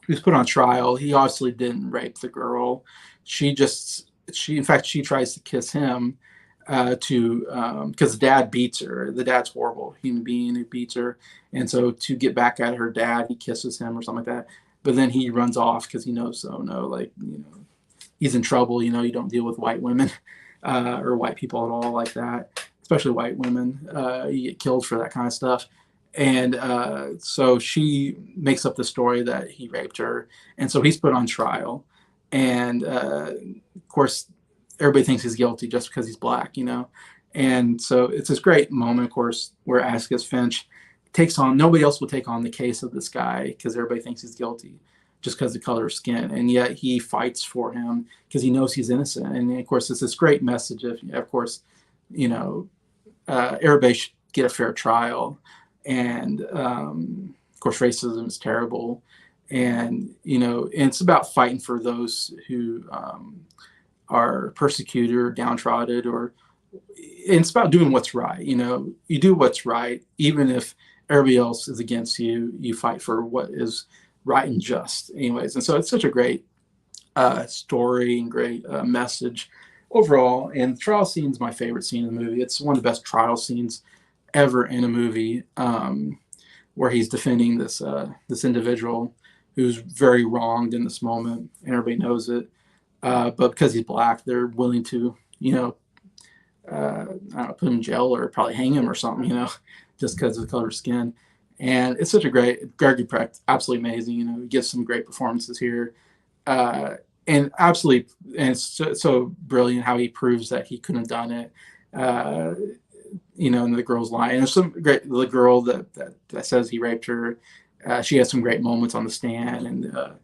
who's put on trial, he obviously didn't rape the girl. In fact, she tries to kiss him to because the dad beats her. The dad's horrible human being who beats her, and so to get back at her dad, he kisses him or something like that. But then he runs off because he knows, oh no, like he's in trouble. You don't deal with white women or white people at all like that, especially white women. You get killed for that kind of stuff. And so she makes up the story that he raped her, and so he's put on trial. And of course, everybody thinks he's guilty just because he's black. And so it's this great moment, of course, where Atticus Finch takes on. Nobody else will take on the case of this guy because everybody thinks he's guilty just because of the color of skin, and yet he fights for him because he knows he's innocent. And of course, it's this great message of course, everybody should get a fair trial. And of course, racism is terrible, and it's about fighting for those who are persecuted or downtrodden, or it's about doing what's right. You do what's right, even if everybody else is against you. You fight for what is right and just, anyways. And so it's such a great story and great message overall. And the trial scene is my favorite scene in the movie. It's one of the best trial scenes ever in a movie, where he's defending this individual who's very wronged in this moment, and everybody knows it. But because he's black, they're willing to, I don't know, put him in jail or probably hang him or something, just because of the color of skin. And it's such a great, Gregory Peck, absolutely amazing. He gives some great performances here, and absolutely, and it's so brilliant how he proves that he couldn't have done it. And the girl's lying. And there's the girl that says he raped her. She has some great moments on the stand, and the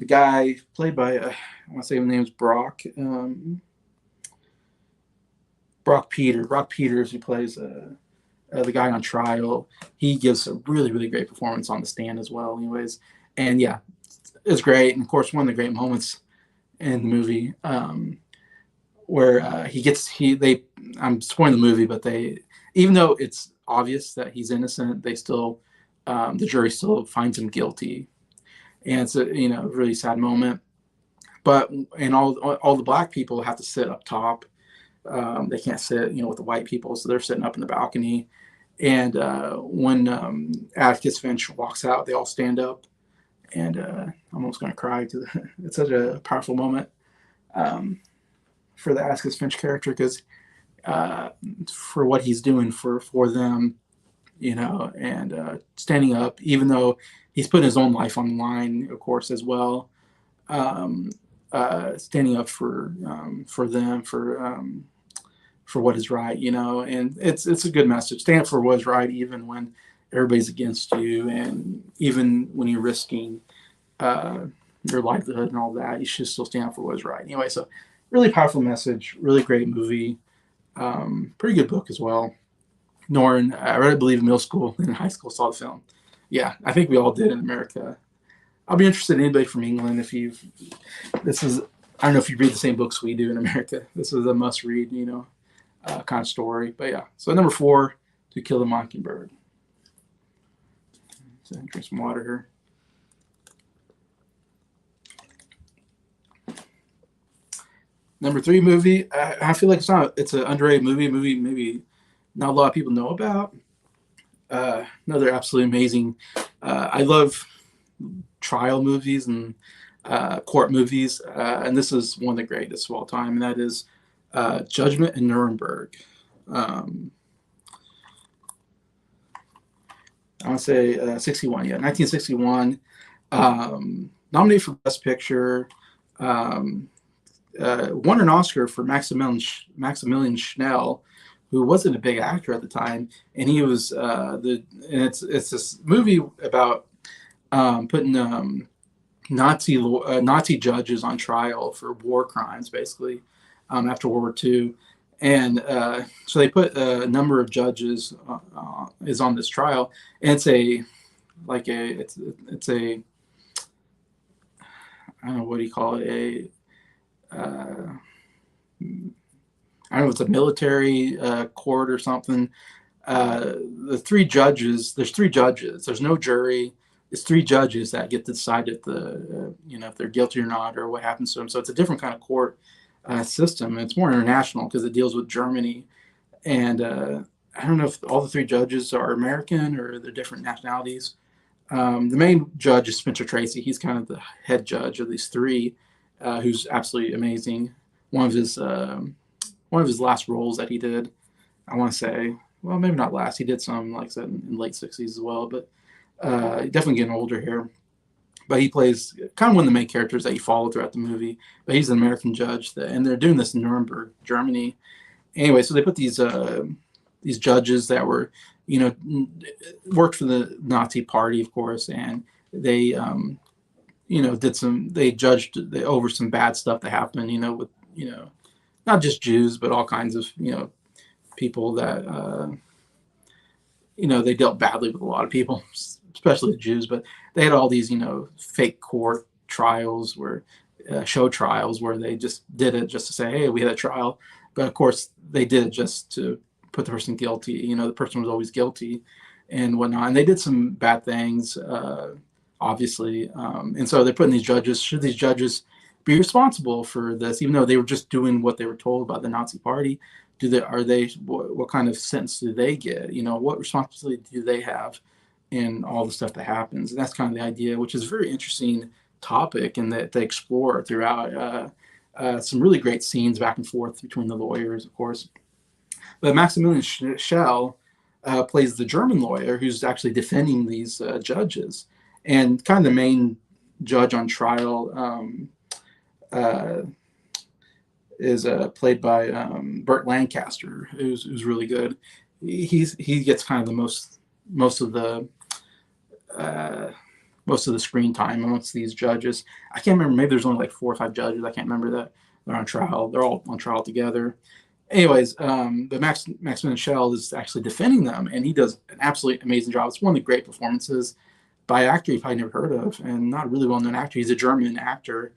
guy played by I want to say his name's Brock Peters, who plays the guy on trial. He gives a really, really great performance on the stand as well. Anyways, and yeah, it's great. And of course, one of the great moments in the movie. Where I'm spoiling the movie, but even though it's obvious that he's innocent, the jury still finds him guilty, and it's a really sad moment. But all the black people have to sit up top. They can't sit with the white people, so they're sitting up in the balcony. And when Atticus Finch walks out, they all stand up, and I'm almost going to cry because it's such a powerful moment. For the Atticus Finch character, because for what he's doing for them, and standing up, even though he's putting his own life on the line, of course, as well. Standing up for them, for what is right, and it's a good message. Stand up for what is right, even when everybody's against you, and even when you're risking your livelihood and all that, you should still stand up for what is right. Anyway, so really powerful message, really great movie, pretty good book as well. Norrin, I read it, I believe, in middle school and in high school, saw the film. Yeah, I think we all did in America. I'll be interested in anybody from England I don't know if you read the same books we do in America. This is a must read, kind of story. But yeah, so number 4, To Kill the Mockingbird. So drink some water here. Number 3 movie, I feel like it's an underrated movie maybe not a lot of people know about. Another absolutely amazing. I love trial movies and court movies, and this is one of the greatest of all time, and that is Judgment in Nuremberg. I want to say 61, 1961. Nominated for Best Picture. Won an Oscar for Maximilian Schnell, who wasn't a big actor at the time, and he was it's this movie about putting Nazi judges on trial for war crimes, basically, after World War II. And so they put a number of judges is on this trial, and it's a like a it's a I don't know, what do you call it, I don't know, it's a military court or something. The three judges, there's three judges. There's no jury. It's three judges that get to decide if if they're guilty or not, or what happens to them. So it's a different kind of court system. It's more international because it deals with Germany. And I don't know if all the three judges are American or they're different nationalities. The main judge is Spencer Tracy. He's kind of the head judge of these three, who's absolutely amazing. One of his one of his last roles that he did, I want to say, well, maybe not last. He did some, like I said, in late '60s as well, but definitely getting older here. But he plays kind of one of the main characters that you follow throughout the movie. But he's an American judge, and they're doing this in Nuremberg, Germany. Anyway, so they put these judges that were, worked for the Nazi Party, of course, and they, they judged over some bad stuff that happened, with, not just Jews, but all kinds of, people that, they dealt badly with a lot of people, especially the Jews. But they had all these, fake court trials show trials where they just did it just to say, hey, we had a trial. But of course, they did it just to put the person guilty. The person was always guilty and whatnot. And they did some bad things, obviously. And so they're putting these judges, should these judges be responsible for this, even though they were just doing what they were told by the Nazi Party? What kind of sentence do they get? What responsibility do they have in all the stuff that happens? And that's kind of the idea, which is a very interesting topic, and that they explore throughout. Some really great scenes back and forth between the lawyers, of course. But Maximilian Schell plays the German lawyer who's actually defending these judges. And kind of the main judge on trial is played by Burt Lancaster, who's really good. He gets kind of the most of the screen time amongst these judges. I can't remember. Maybe there's only like 4 or 5 judges. I can't remember that. They're on trial. They're all on trial together. Anyways, but Maximilian Schell is actually defending them, and he does an absolutely amazing job. It's one of the great performances by an actor you've probably never heard of, and not a really well-known actor. He's a German actor.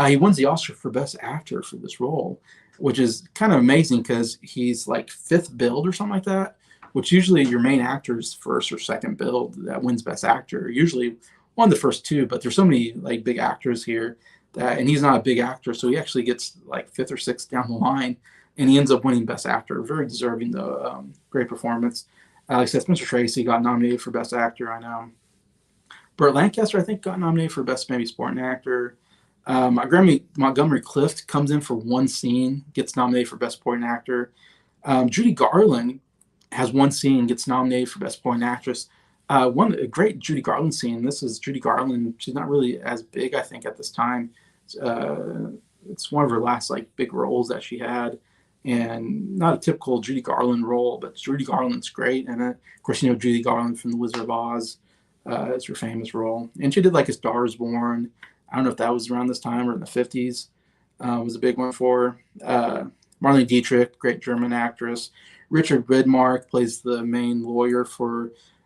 He wins the Oscar for Best Actor for this role, which is kind of amazing because he's like 5th billed or something like that, which usually your main actor is 1st or 2nd billed that wins Best Actor. Usually one of the first 2, but there's so many like big actors here and he's not a big actor, so he actually gets like 5th or 6th down the line, and he ends up winning Best Actor. Very deserving, though. Great performance. Like I said, Spencer Tracy got nominated for Best Actor, I know. Burt Lancaster, I think, got nominated for Best maybe Supporting Actor. Montgomery Clift comes in for one scene, gets nominated for Best Supporting Actor. Judy Garland has one scene, gets nominated for Best Supporting Actress. A great Judy Garland scene. This is Judy Garland. She's not really as big, I think, at this time. It's one of her last like big roles that she had, and not a typical Judy Garland role, but Judy Garland's great. And of course, Judy Garland from The Wizard of Oz. It's her famous role, and she did like A Star Is Born. I don't know if that was around this time or in the 50s. Was a big one for her. Marlene Dietrich, great German actress. Richard Widmark plays the main lawyer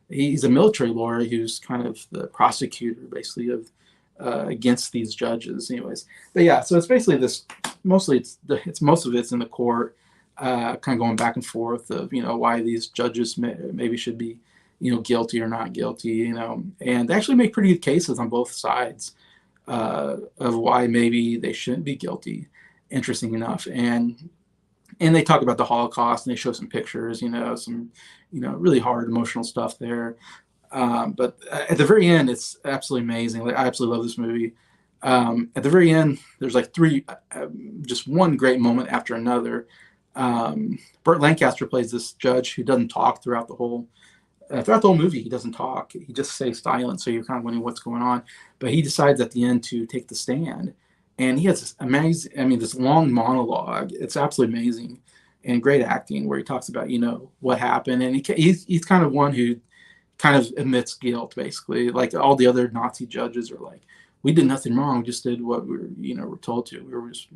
he's a military lawyer who's kind of the prosecutor, basically, of against these judges. Anyways, but yeah, so it's basically this. Mostly, most of it's in the court, kind of going back and forth of why these judges maybe should be guilty or not guilty. And they actually make pretty good cases on both sides of why maybe they shouldn't be guilty. Interesting enough, and they talk about the Holocaust, and they show some pictures, some really hard emotional stuff there. But at the very end, it's absolutely amazing. Like, I absolutely love this movie. At the very end, there's like just one great moment after another. Burt Lancaster plays this judge who doesn't talk throughout the whole movie. He doesn't talk. He just stays silent. So you're kind of wondering what's going on. But he decides at the end to take the stand. And he has this amazing, this long monologue. It's absolutely amazing and great acting where he talks about, what happened. And he's kind of one who kind of admits guilt, basically. Like all the other Nazi judges are like, we did nothing wrong. We just did what we were told to. We were just,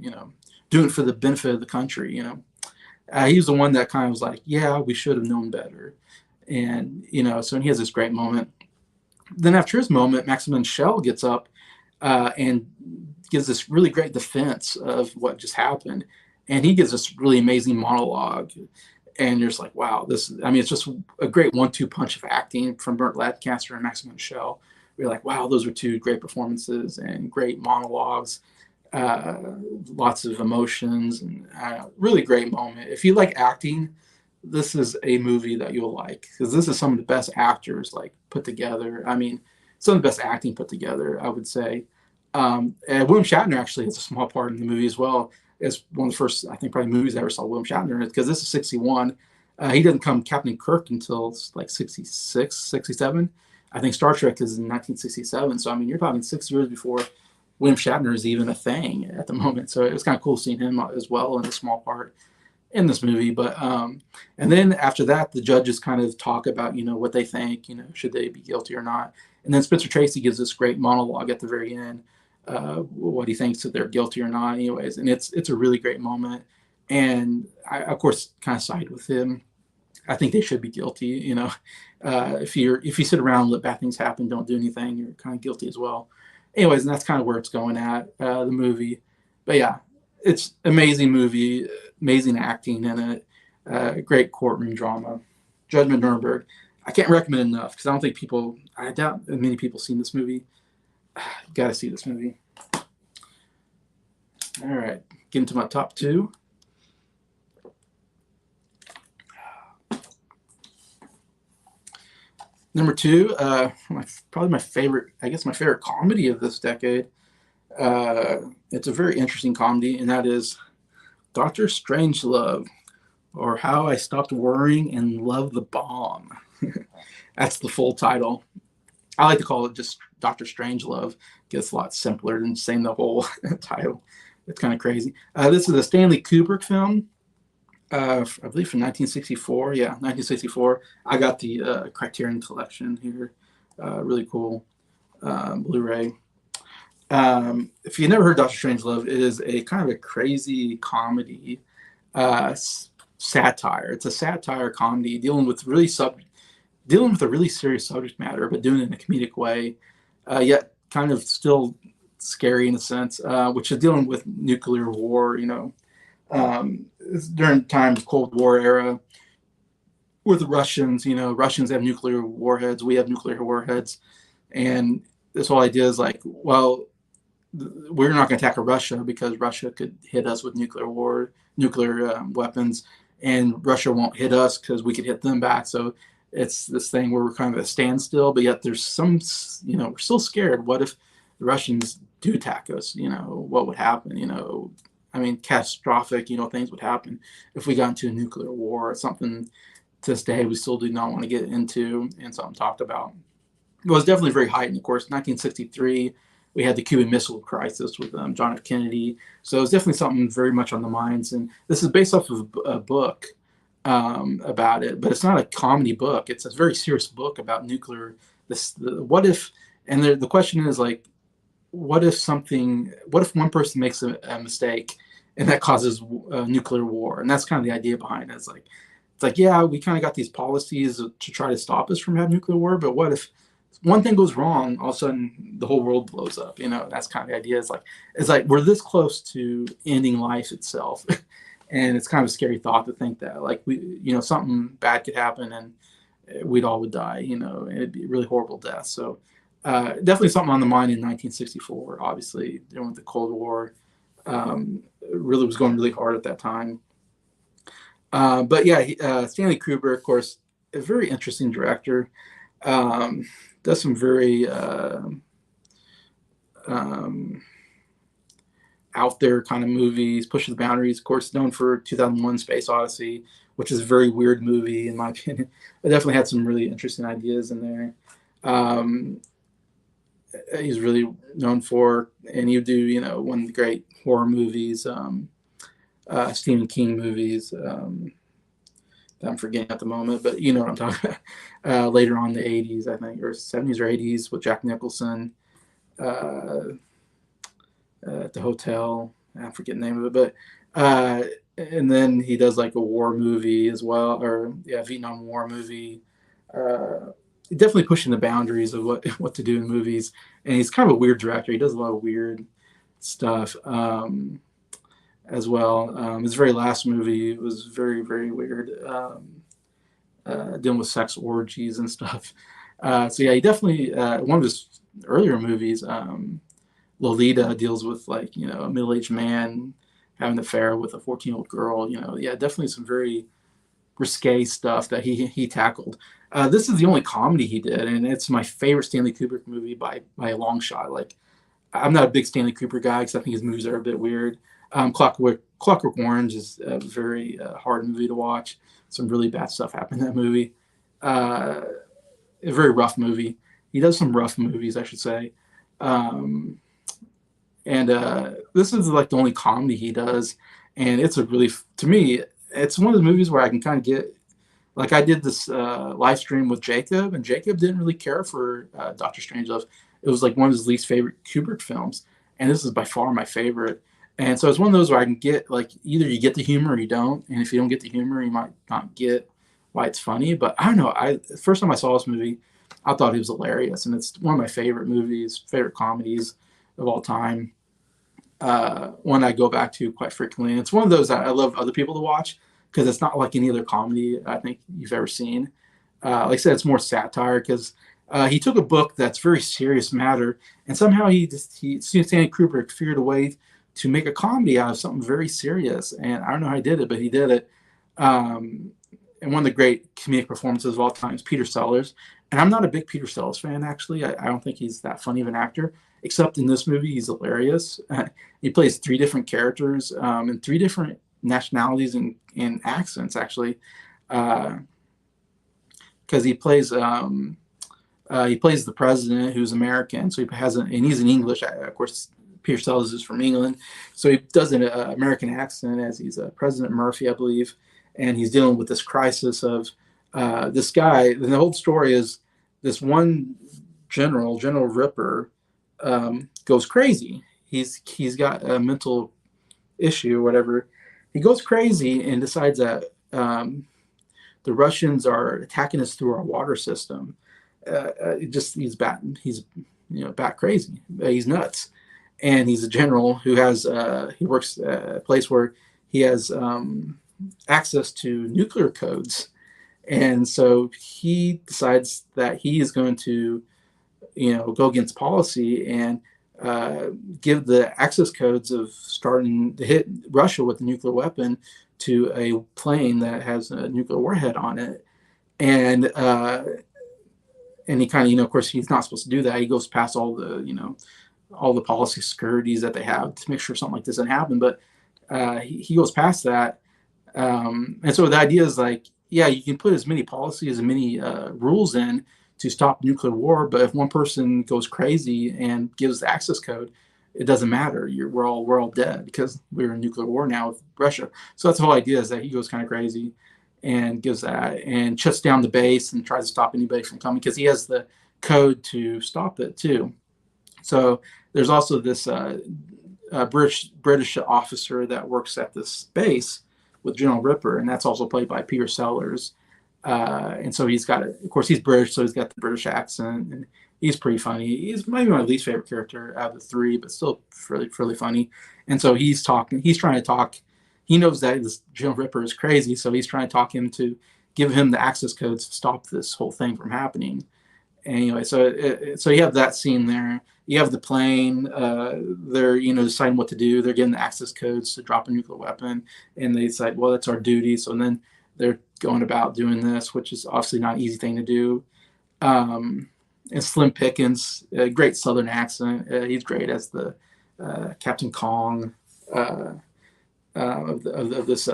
doing it for the benefit of the country, He was the one that kind of was like, yeah, we should have known better. And, so he has this great moment. Then after his moment, Maximum Shell gets up and gives this really great defense of what just happened. And he gives this really amazing monologue. And you're just like, wow, it's just a great 1-2 punch of acting from Burt Lancaster and Maximum Shell. You're like, wow, those are two great performances and great monologues, uh, lots of emotions, and really great moment. If you like acting, this is a movie that you'll like, because this is some of the best actors like put together. Some of the best acting put together, I would say. And William Shatner actually has a small part in the movie as well. It's one of the first, I think, probably movies I ever saw William Shatner, because this is 61. He didn't come Captain Kirk until like 66, 67. I think Star Trek is in 1967. So, you're talking 6 years before William Shatner is even a thing at the moment. So it was kind of cool seeing him as well in a small part in this movie. But and then after that, the judges kind of talk about what they think, should they be guilty or not. And then Spencer Tracy gives this great monologue at the very end, what he thinks, that they're guilty or not, anyways. And it's a really great moment. And I, of course, kind of side with him. I think they should be guilty. If you sit around and let bad things happen, don't do anything, you're kind of guilty as well. Anyways, and that's kind of where it's going at, the movie. But yeah, it's amazing movie, amazing acting in it, great courtroom drama. Judgment Nuremberg. I can't recommend enough, because I doubt many people seen this movie. You got to see this movie. All right, get into my top two. Number two, probably my favorite, I guess my favorite comedy of this decade. It's a very interesting comedy, and that is Dr. Strangelove, or How I Stopped Worrying and Loved the Bomb. That's the full title. I like to call it just Dr. Strangelove. Gets a lot simpler than saying the whole title. It's kind of crazy. This is a Stanley Kubrick film, I believe from 1964. Yeah, 1964. I got the Criterion Collection here. Really cool Blu-ray. If you've never heard Dr. Strangelove, it is a kind of a crazy comedy satire. It's a satire comedy dealing with a really serious subject matter, but doing it in a comedic way, yet kind of still scary in a sense, which is dealing with nuclear war. During the time of Cold War era, with the Russians, Russians have nuclear warheads, we have nuclear warheads, and this whole idea is like, well, we're not going to attack Russia because Russia could hit us with nuclear weapons, and Russia won't hit us because we could hit them back. So it's this thing where we're kind of at a standstill, but yet there's some, we're still scared. What if the Russians do attack us? What would happen? Catastrophic, things would happen if we got into a nuclear war or something. To this day, we still do not want to get into, and something talked about. It was definitely very heightened. Of course, 1963, we had the Cuban Missile Crisis with John F. Kennedy. So it's definitely something very much on the minds. And this is based off of a book about it, but it's not a comedy book. It's a very serious book about nuclear. What if? And the question is like, what if one person makes a mistake and that causes nuclear war? And that's kind of the idea behind it. It's like, yeah, we kind of got these policies to try to stop us from having nuclear war, but what if one thing goes wrong, all of a sudden the whole world blows up? That's kind of the idea. It's like we're this close to ending life itself. And it's kind of a scary thought to think that, like, something bad could happen and we'd all would die, and it'd be a really horrible death. So definitely something on the mind in 1964, obviously, during the Cold War. Really was going really hard at that time. But yeah, Stanley Kubrick, of course, a very interesting director. Does some very out there kind of movies, pushes the boundaries. Of course, known for 2001: Space Odyssey, which is a very weird movie in my opinion. It definitely had some really interesting ideas in there. He's really known for, and you do, one of the great horror movies, Stephen King movies. That I'm forgetting at the moment, but you know what I'm talking about. Later on in the 80s, I think, or 70s or 80s, with Jack Nicholson, at the hotel. I forget the name of it, but and then he does like a war movie as well, or yeah, Vietnam War movie. Uh, Definitely pushing the boundaries of what to do in movies, and he's kind of a weird director. He does a lot of weird stuff as well. His very last movie was very weird, dealing with sex orgies and stuff. So yeah, he definitely one of his earlier movies, Lolita, deals with like a middle aged man having an affair with a 14-year-old girl. Yeah, definitely some very risque stuff that he tackled. This is the only comedy he did, and it's my favorite Stanley Kubrick movie by a long shot. Like, I'm not a big Stanley Kubrick guy because I think his movies are a bit weird. Clockwork Orange is a very hard movie to watch. Some really bad stuff happened in that movie. Uh, a very rough movie. He does some rough movies, I should say. Um, and this is like the only comedy he does, and it's a really, to me, it's one of the movies where I can kind of get, like, I did this live stream with Jacob, and Jacob didn't really care for Doctor Strangelove. It was like one of his least favorite Kubrick films, and this is by far my favorite. And so it's one of those where I can get, like, either you get the humor or you don't, and if you don't get the humor, you might not get why it's funny. But I don't know. First time I saw this movie, I thought he was hilarious, and it's one of my favorite movies, favorite comedies of all time. One I go back to quite frequently. And it's one of those that I love other people to watch because it's not like any other comedy I think you've ever seen. Like I said, it's more satire because he took a book that's very serious matter, and somehow Stanley Kubrick figured a way to make a comedy out of something very serious. And I don't know how he did it, but he did it. Um, and one of the great comedic performances of all time is Peter Sellers. And I'm not a big Peter Sellers fan, actually. I don't think he's that funny of an actor, except in this movie, he's hilarious. He plays three different characters and three different nationalities and accents, actually, because he plays the president who's American, so and he's in English. Of course, Peter Sellers is from England, so he does an American accent as he's President Murphy, I believe, and he's dealing with this crisis of this guy. And the whole story is this one General Ripper, goes crazy. He's got a mental issue or whatever. He goes crazy and decides that the Russians are attacking us through our water system. He's bat crazy. He's nuts, and he's a general who has he works at a place where he has access to nuclear codes, and so he decides that he is going to go against policy and give the access codes of starting to hit Russia with a nuclear weapon to a plane that has a nuclear warhead on it. And he kind of, of course, he's not supposed to do that. He goes past all the policy securities that they have to make sure something like this doesn't happen. But he goes past that. And so the idea is like, yeah, you can put as many policies and many rules in to stop nuclear war, but if one person goes crazy and gives the access code, it doesn't matter. We're all dead because we're in nuclear war now with Russia. So that's the whole idea, is that he goes kind of crazy and gives that and shuts down the base and tries to stop anybody from coming because he has the code to stop it too. So there's also this British officer that works at this base with General Ripper, and that's also played by Peter Sellers. And so he's got, of course, he's British, so he's got the British accent, and he's pretty funny. He's maybe my least favorite character out of the three, but still really funny. And so he's trying to talk. He knows that this General Ripper is crazy, so he's trying to talk him to give him the access codes to stop this whole thing from happening. Anyway, so you have that scene there. You have the plane. They're deciding what to do. They're getting the access codes to drop a nuclear weapon, and they decide, well, that's our duty. So then they're going about doing this, which is obviously not an easy thing to do. And Slim Pickens, a great Southern accent. He's great as the Captain Kong of this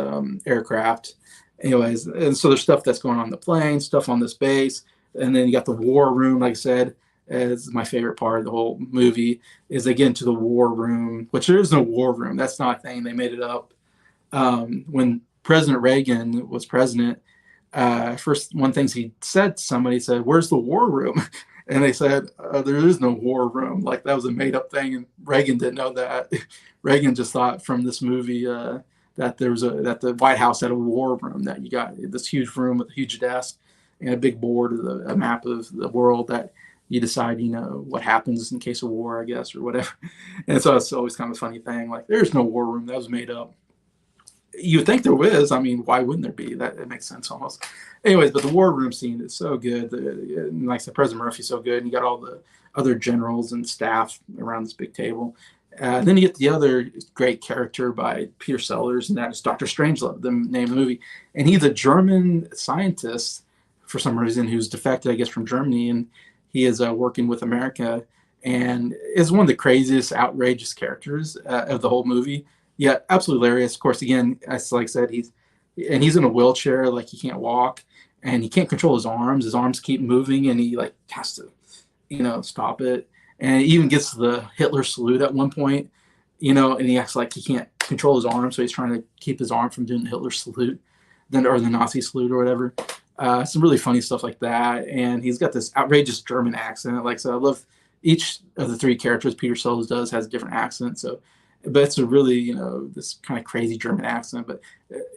aircraft. Anyways, and so there's stuff that's going on the plane, stuff on this base, and then you got the war room. Like I said, is my favorite part of the whole movie, is they get into the war room, which there is no war room. That's not a thing. They made it up. When President Reagan was president, first one things he said to somebody, said, "Where's the war room?" And they said, "There is no war room." Like that was a made up thing, and Reagan didn't know that. Reagan just thought from this movie, that that the White House had a war room, that you got this huge room with a huge desk and a big board of a map of the world that you decide, what happens in case of war, I guess, or whatever. And so it's always kind of a funny thing. Like, there's no war room, that was made up. You would think there was. I mean, why wouldn't there be? That it makes sense almost. Anyways, but the war room scene is so good. Like I said, President Murphy's so good, and you got all the other generals and staff around this big table. Then you get the other great character by Peter Sellers, and that is Dr. Strangelove, the name of the movie. And he's a German scientist for some reason who's defected, I guess, from Germany, and he is working with America, and is one of the craziest, outrageous characters of the whole movie. Yeah, absolutely hilarious. Of course, again, as like I said, he's in a wheelchair, like he can't walk, and he can't control his arms. His arms keep moving, and he like has to, stop it. And he even gets the Hitler salute at one point, and he acts like he can't control his arm, so he's trying to keep his arm from doing the Hitler salute, or the Nazi salute or whatever. Some really funny stuff like that, and he's got this outrageous German accent. Like, so I love each of the three characters Peter Sellers does has a different accent. So, but it's a really, this kind of crazy German accent. But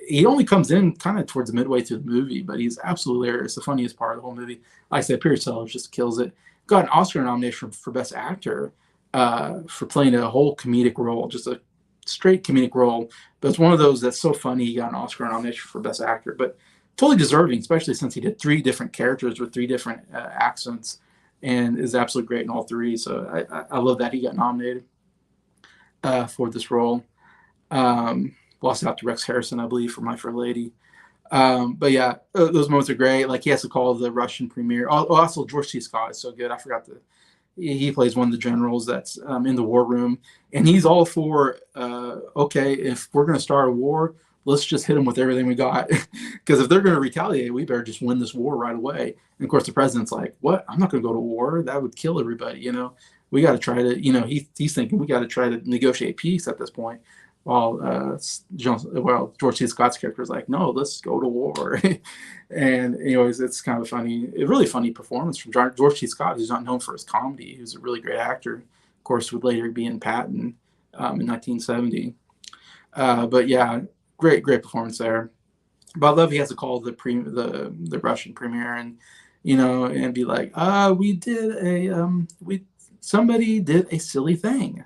he only comes in kind of towards the midway through the movie, but he's absolutely hilarious. The funniest part of the whole movie. Like I said, Peter Sellers just kills it. Got an Oscar nomination for Best Actor for playing a whole comedic role, just a straight comedic role. But it's one of those that's so funny he got an Oscar nomination for Best Actor. But totally deserving, especially since he did three different characters with three different accents, and is absolutely great in all three. So I love that he got nominated for this role. Lost out to Rex Harrison, I believe, for My Fair Lady. But yeah, those moments are great. Like, he has to call the Russian premier. Also, George C. Scott is so good. I forgot he plays one of the generals that's in the war room, and he's all for, okay, if we're going to start a war, let's just hit them with everything we got. Because if they're going to retaliate, we better just win this war right away. And of course, the president's like, what? I'm not going to go to war. That would kill everybody. We got to try to, he's thinking we got to try to negotiate peace at this point. While George C. Scott's character is like, no, let's go to war. And anyways, it's kind of funny, a really funny performance from George C. Scott, who's not known for his comedy. He was a really great actor, of course, would later be in Patton in 1970. But yeah, great performance there. But I love he has to call the Russian premier and be like, somebody did a silly thing.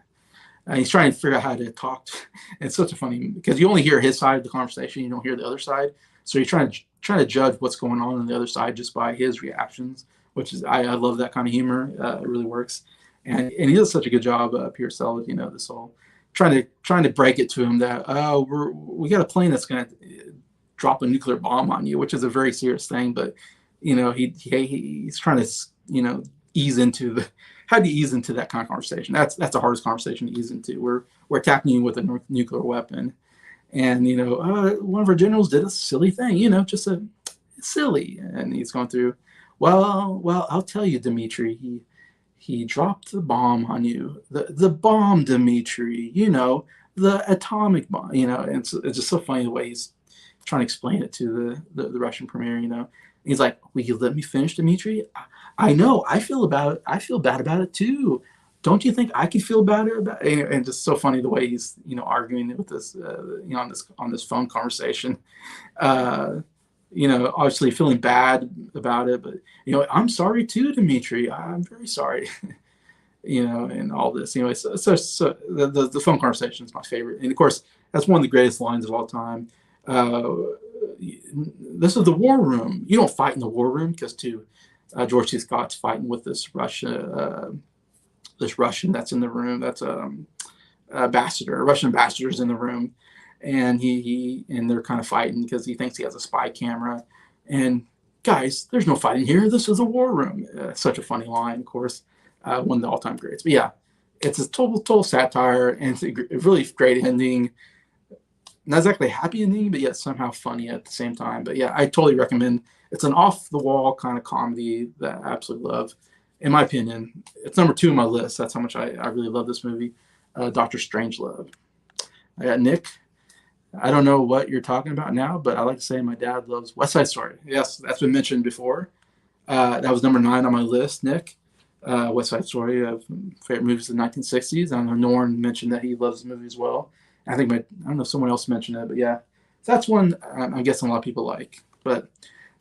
He's trying to figure out how to talk. It's such a funny, because you only hear his side of the conversation, you don't hear the other side. So you're trying to judge what's going on the other side just by his reactions, which is I love that kind of humor. It really works, and he does such a good job. Peter Sellers, this whole trying to break it to him that we got a plane that's going to drop a nuclear bomb on you, which is a very serious thing. But he's trying to ease into how do you ease into that kind of conversation? That's the hardest conversation to ease into. We're attacking you with a nuclear weapon, and one of our generals did a silly thing, just a silly, and he's going through. Well, I'll tell you, Dmitri. He dropped the bomb on you. The bomb, Dmitri. The atomic bomb. And it's just so funny the way he's trying to explain it to the Russian premier. He's like, will you let me finish, Dmitri? I know. I feel bad about it too. Don't you think I could feel better about it? And just so funny the way he's arguing with this on this phone conversation. Obviously feeling bad about it, but I'm sorry too, Dmitri. I'm very sorry. And all this. Anyway, so the phone conversation is my favorite, and of course that's one of the greatest lines of all time. This is the war room. You don't fight in the war room, because George C. Scott's fighting with this Russian that's in the room. That's Russian ambassador's in the room, and they're kind of fighting because he thinks he has a spy camera. And guys, there's no fighting here. This is a war room. Such a funny line, of course, one of the all-time greats. But yeah, it's a total satire, and it's a really great ending. Not exactly a happy ending, but yet somehow funny at the same time. But yeah, I totally recommend. It's an off-the-wall kind of comedy that I absolutely love. In my opinion, it's number 2 on my list. That's how much I really love this movie, Dr. Strangelove. I got Nick. I don't know what you're talking about now, but I like to say my dad loves West Side Story. Yes, that's been mentioned before. That was number 9 on my list, Nick. West Side Story, favorite movies of the 1960s. I know Norm mentioned that he loves the movie as well. I think I don't know if someone else mentioned it, but yeah, so that's one I'm guessing a lot of people like. But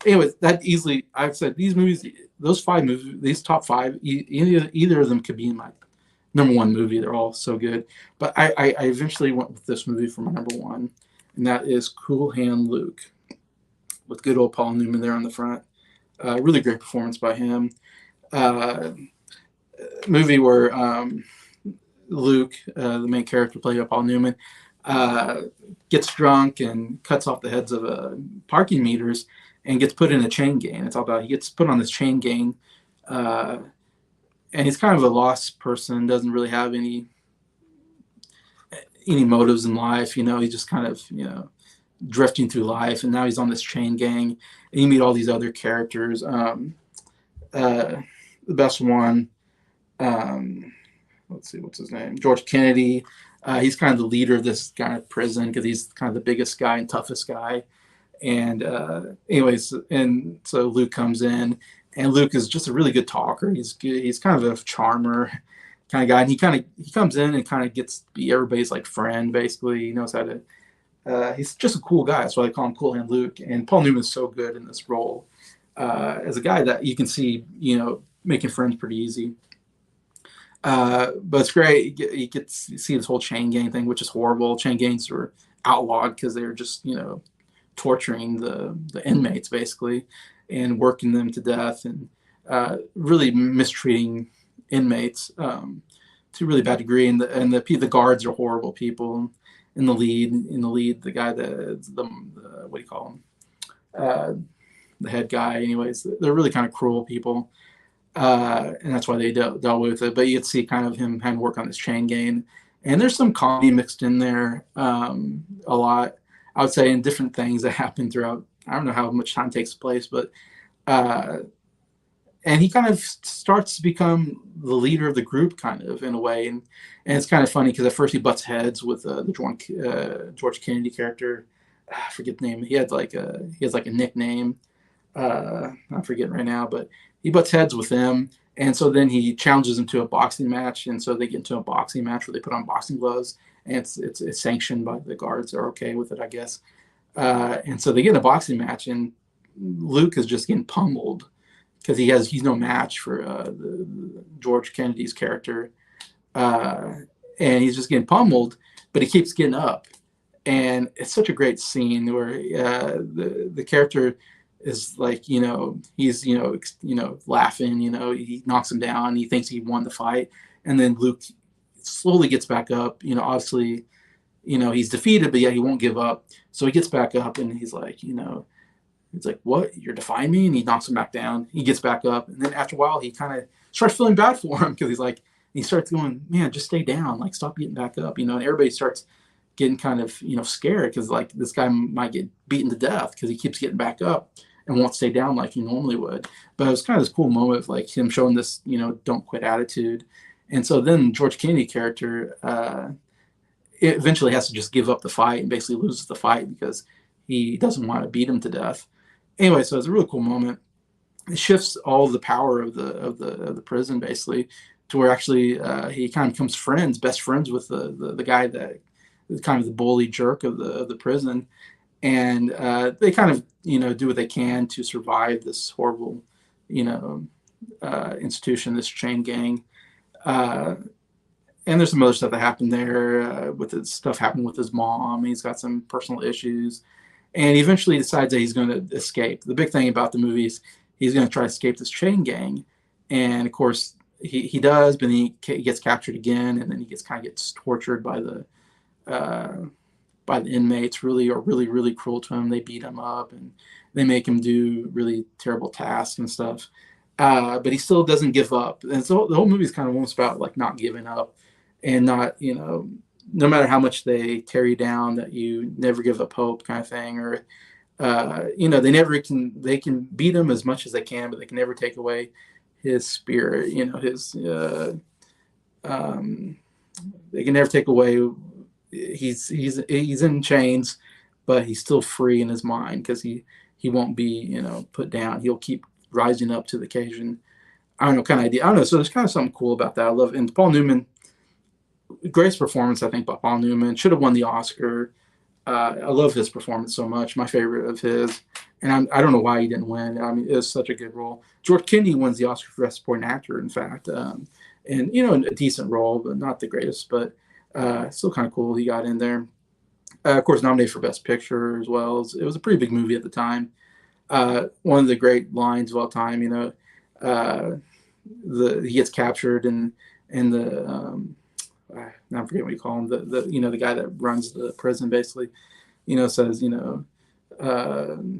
anyways, that easily I've said these movies, those 5 movies, these top 5, either of them could be in my number 1 movie. They're all so good. But I eventually went with this movie for my number 1, and that is Cool Hand Luke, with good old Paul Newman there on the front. Really great performance by him. Uh, Movie where Luke, the main character played by Paul Newman, uh, gets drunk and cuts off the heads of parking meters and gets put in a chain gang. It's all about he gets put on this chain gang, uh, and he's kind of a lost person, doesn't really have any motives in life. He's just kind of drifting through life, and now he's on this chain gang, and you meet all these other characters. The best one. Let's see, what's his name? George Kennedy. He's kind of the leader of this kind of prison because he's kind of the biggest guy and toughest guy. And anyways, and so Luke comes in, and Luke is just a really good talker. He's kind of a charmer kind of guy, and he comes in and kind of gets to be everybody's like friend. Basically, he knows how to. He's just a cool guy. That's why they call him Cool Hand Luke. And Paul Newman is so good in this role as a guy that you can see, making friends pretty easy. But it's great. You get to see this whole chain gang thing, which is horrible. Chain gangs were outlawed because they were just, torturing the inmates basically and working them to death and really mistreating inmates to a really bad degree. And the guards are horrible people. In the lead, the guy the what do you call him? The head guy. Anyways, they're really kind of cruel people. And that's why they dealt with it. But you could see kind of him having to work on this chain gang, and there's some comedy mixed in there, a lot. I would say in different things that happen throughout. I don't know how much time takes place, but and he kind of starts to become the leader of the group, kind of in a way, and it's kind of funny because at first he butts heads with the George Kennedy character. I forget the name. He has like a nickname. I'm forgetting right now, but he butts heads with them, and so then he challenges him to a boxing match, and so they get into a boxing match where they put on boxing gloves, and it's sanctioned by the guards. Are okay with it, I guess. And so they get in a boxing match, and Luke is just getting pummeled because he's no match for the George Kennedy's character, and he's just getting pummeled, but he keeps getting up, and it's such a great scene where the character is like, he's, laughing, he knocks him down. He thinks he won the fight. And then Luke slowly gets back up, obviously, he's defeated, but yeah, he won't give up. So he gets back up and he's like, what, you're defying me? And he knocks him back down. He gets back up. And then after a while, he kind of starts feeling bad for him because he starts going, man, just stay down. Like, stop getting back up, and everybody starts getting kind of, scared because like this guy might get beaten to death because he keeps getting back up and won't stay down like he normally would. But it was kind of this cool moment of like him showing this, don't quit attitude. And so then George Kennedy character it eventually has to just give up the fight and basically loses the fight because he doesn't want to beat him to death. Anyway, so it's a really cool moment. It shifts all the power of the prison basically to where actually he kind of becomes best friends with the guy that is kind of the bully jerk of the prison. And they kind of, do what they can to survive this horrible, institution, this chain gang. And there's some other stuff that happened there with the stuff happened with his mom. He's got some personal issues. And he eventually decides that he's going to escape. The big thing about the movie is he's going to try to escape this chain gang. And, of course, he does, but then he gets captured again, and then he gets tortured by the inmates. Really cruel to him. They beat him up and they make him do really terrible tasks and stuff. But he still doesn't give up. And so the whole movie is kind of almost about like not giving up and not, no matter how much they tear you down, that you never give up hope kind of thing. Or, they can beat him as much as they can, but they can never take away his spirit, his, they can never take away. He's in chains, but he's still free in his mind because he won't be put down. He'll keep rising up to the occasion. I don't know, kind of idea. I don't know. So there's kind of something cool about that. I love, and Paul Newman greatest performance, I think, by Paul Newman. Should have won the Oscar. I love his performance so much. My favorite of his. And I don't know why he didn't win. I mean, it was such a good role. George Kennedy wins the Oscar for Best Supporting Actor, in fact. And, a decent role, but not the greatest. But still kind of cool he got in there. Of course, nominated for Best Picture as well. It was a pretty big movie at the time. One of the great lines of all time, he gets captured and the I forget what you call him, the guy that runs the prison basically, says, I'm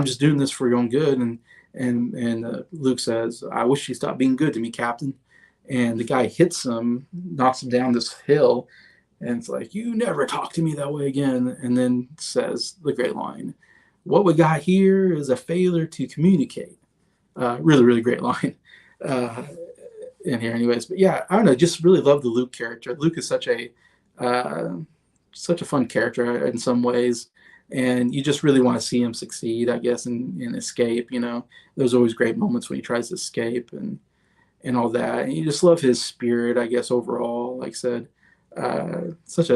just doing this for your own good, and Luke says, I wish you stopped being good to me, Captain. And the guy hits him, knocks him down this hill, and it's like, you never talk to me that way again. And then says the great line, what we got here is a failure to communicate. Really, really great line in here anyways. But yeah, I don't know, just really love the Luke character. Luke is such a fun character in some ways. And you just really want to see him succeed, I guess, and escape. There's always great moments when he tries to escape and all that. And you just love his spirit, I guess, overall. Like I said, such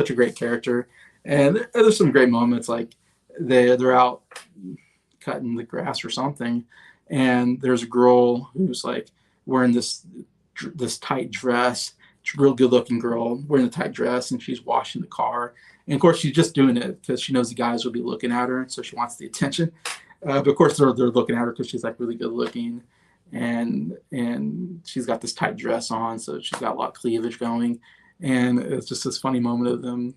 a great character. And there's some great moments, like they're out cutting the grass or something, and there's a girl who's like wearing this tight dress, real good looking girl wearing a tight dress, and she's washing the car. And of course, she's just doing it because she knows the guys will be looking at her, so she wants the attention. But of course, they're looking at her because she's like really good looking, and she's got this tight dress on, so she's got a lot of cleavage going. And it's just this funny moment of them,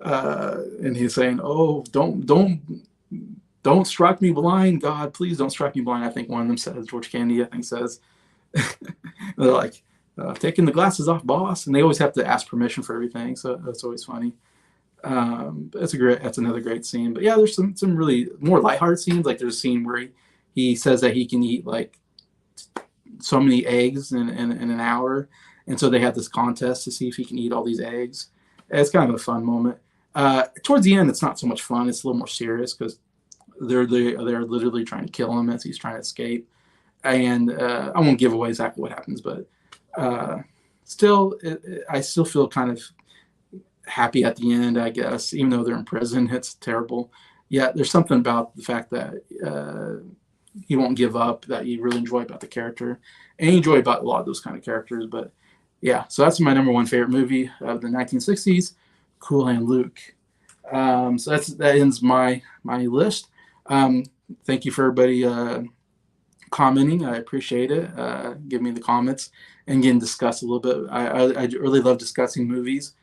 and he's saying, "Oh, don't strike me blind, God, please don't strike me blind." I think one of them says, George Kennedy, I think says, they're like, taking the glasses off, boss, and they always have to ask permission for everything, so that's always funny. That's another great scene. But yeah, there's some really more lighthearted scenes. Like there's a scene where he says that he can eat like so many eggs in an hour, and so they have this contest to see if he can eat all these eggs. It's kind of a fun moment. Towards the end, it's not so much fun. It's a little more serious because they're literally trying to kill him as he's trying to escape. And I won't give away exactly what happens, but I still feel kind of happy at the end, I guess, even though they're in prison. It's terrible. Yeah, there's something about the fact that he won't give up that you really enjoy about the character, and you enjoy about a lot of those kind of characters. But yeah, so that's my number one favorite movie of the 1960s, Cool Hand Luke. So that ends my list. Thank you for everybody commenting. I appreciate it. Give me the comments and getting discussed a little bit. I really love discussing movies.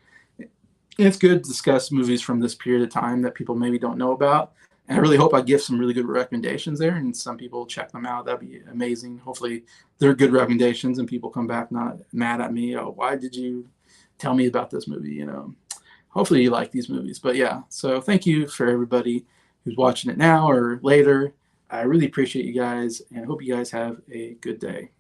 It's good to discuss movies from this period of time that people maybe don't know about. And I really hope I give some really good recommendations there, and some people check them out. That'd be amazing. Hopefully they're good recommendations and people come back not mad at me. Oh, why did you tell me about this movie? Hopefully you like these movies. But yeah, so thank you for everybody who's watching it now or later. I really appreciate you guys, and I hope you guys have a good day.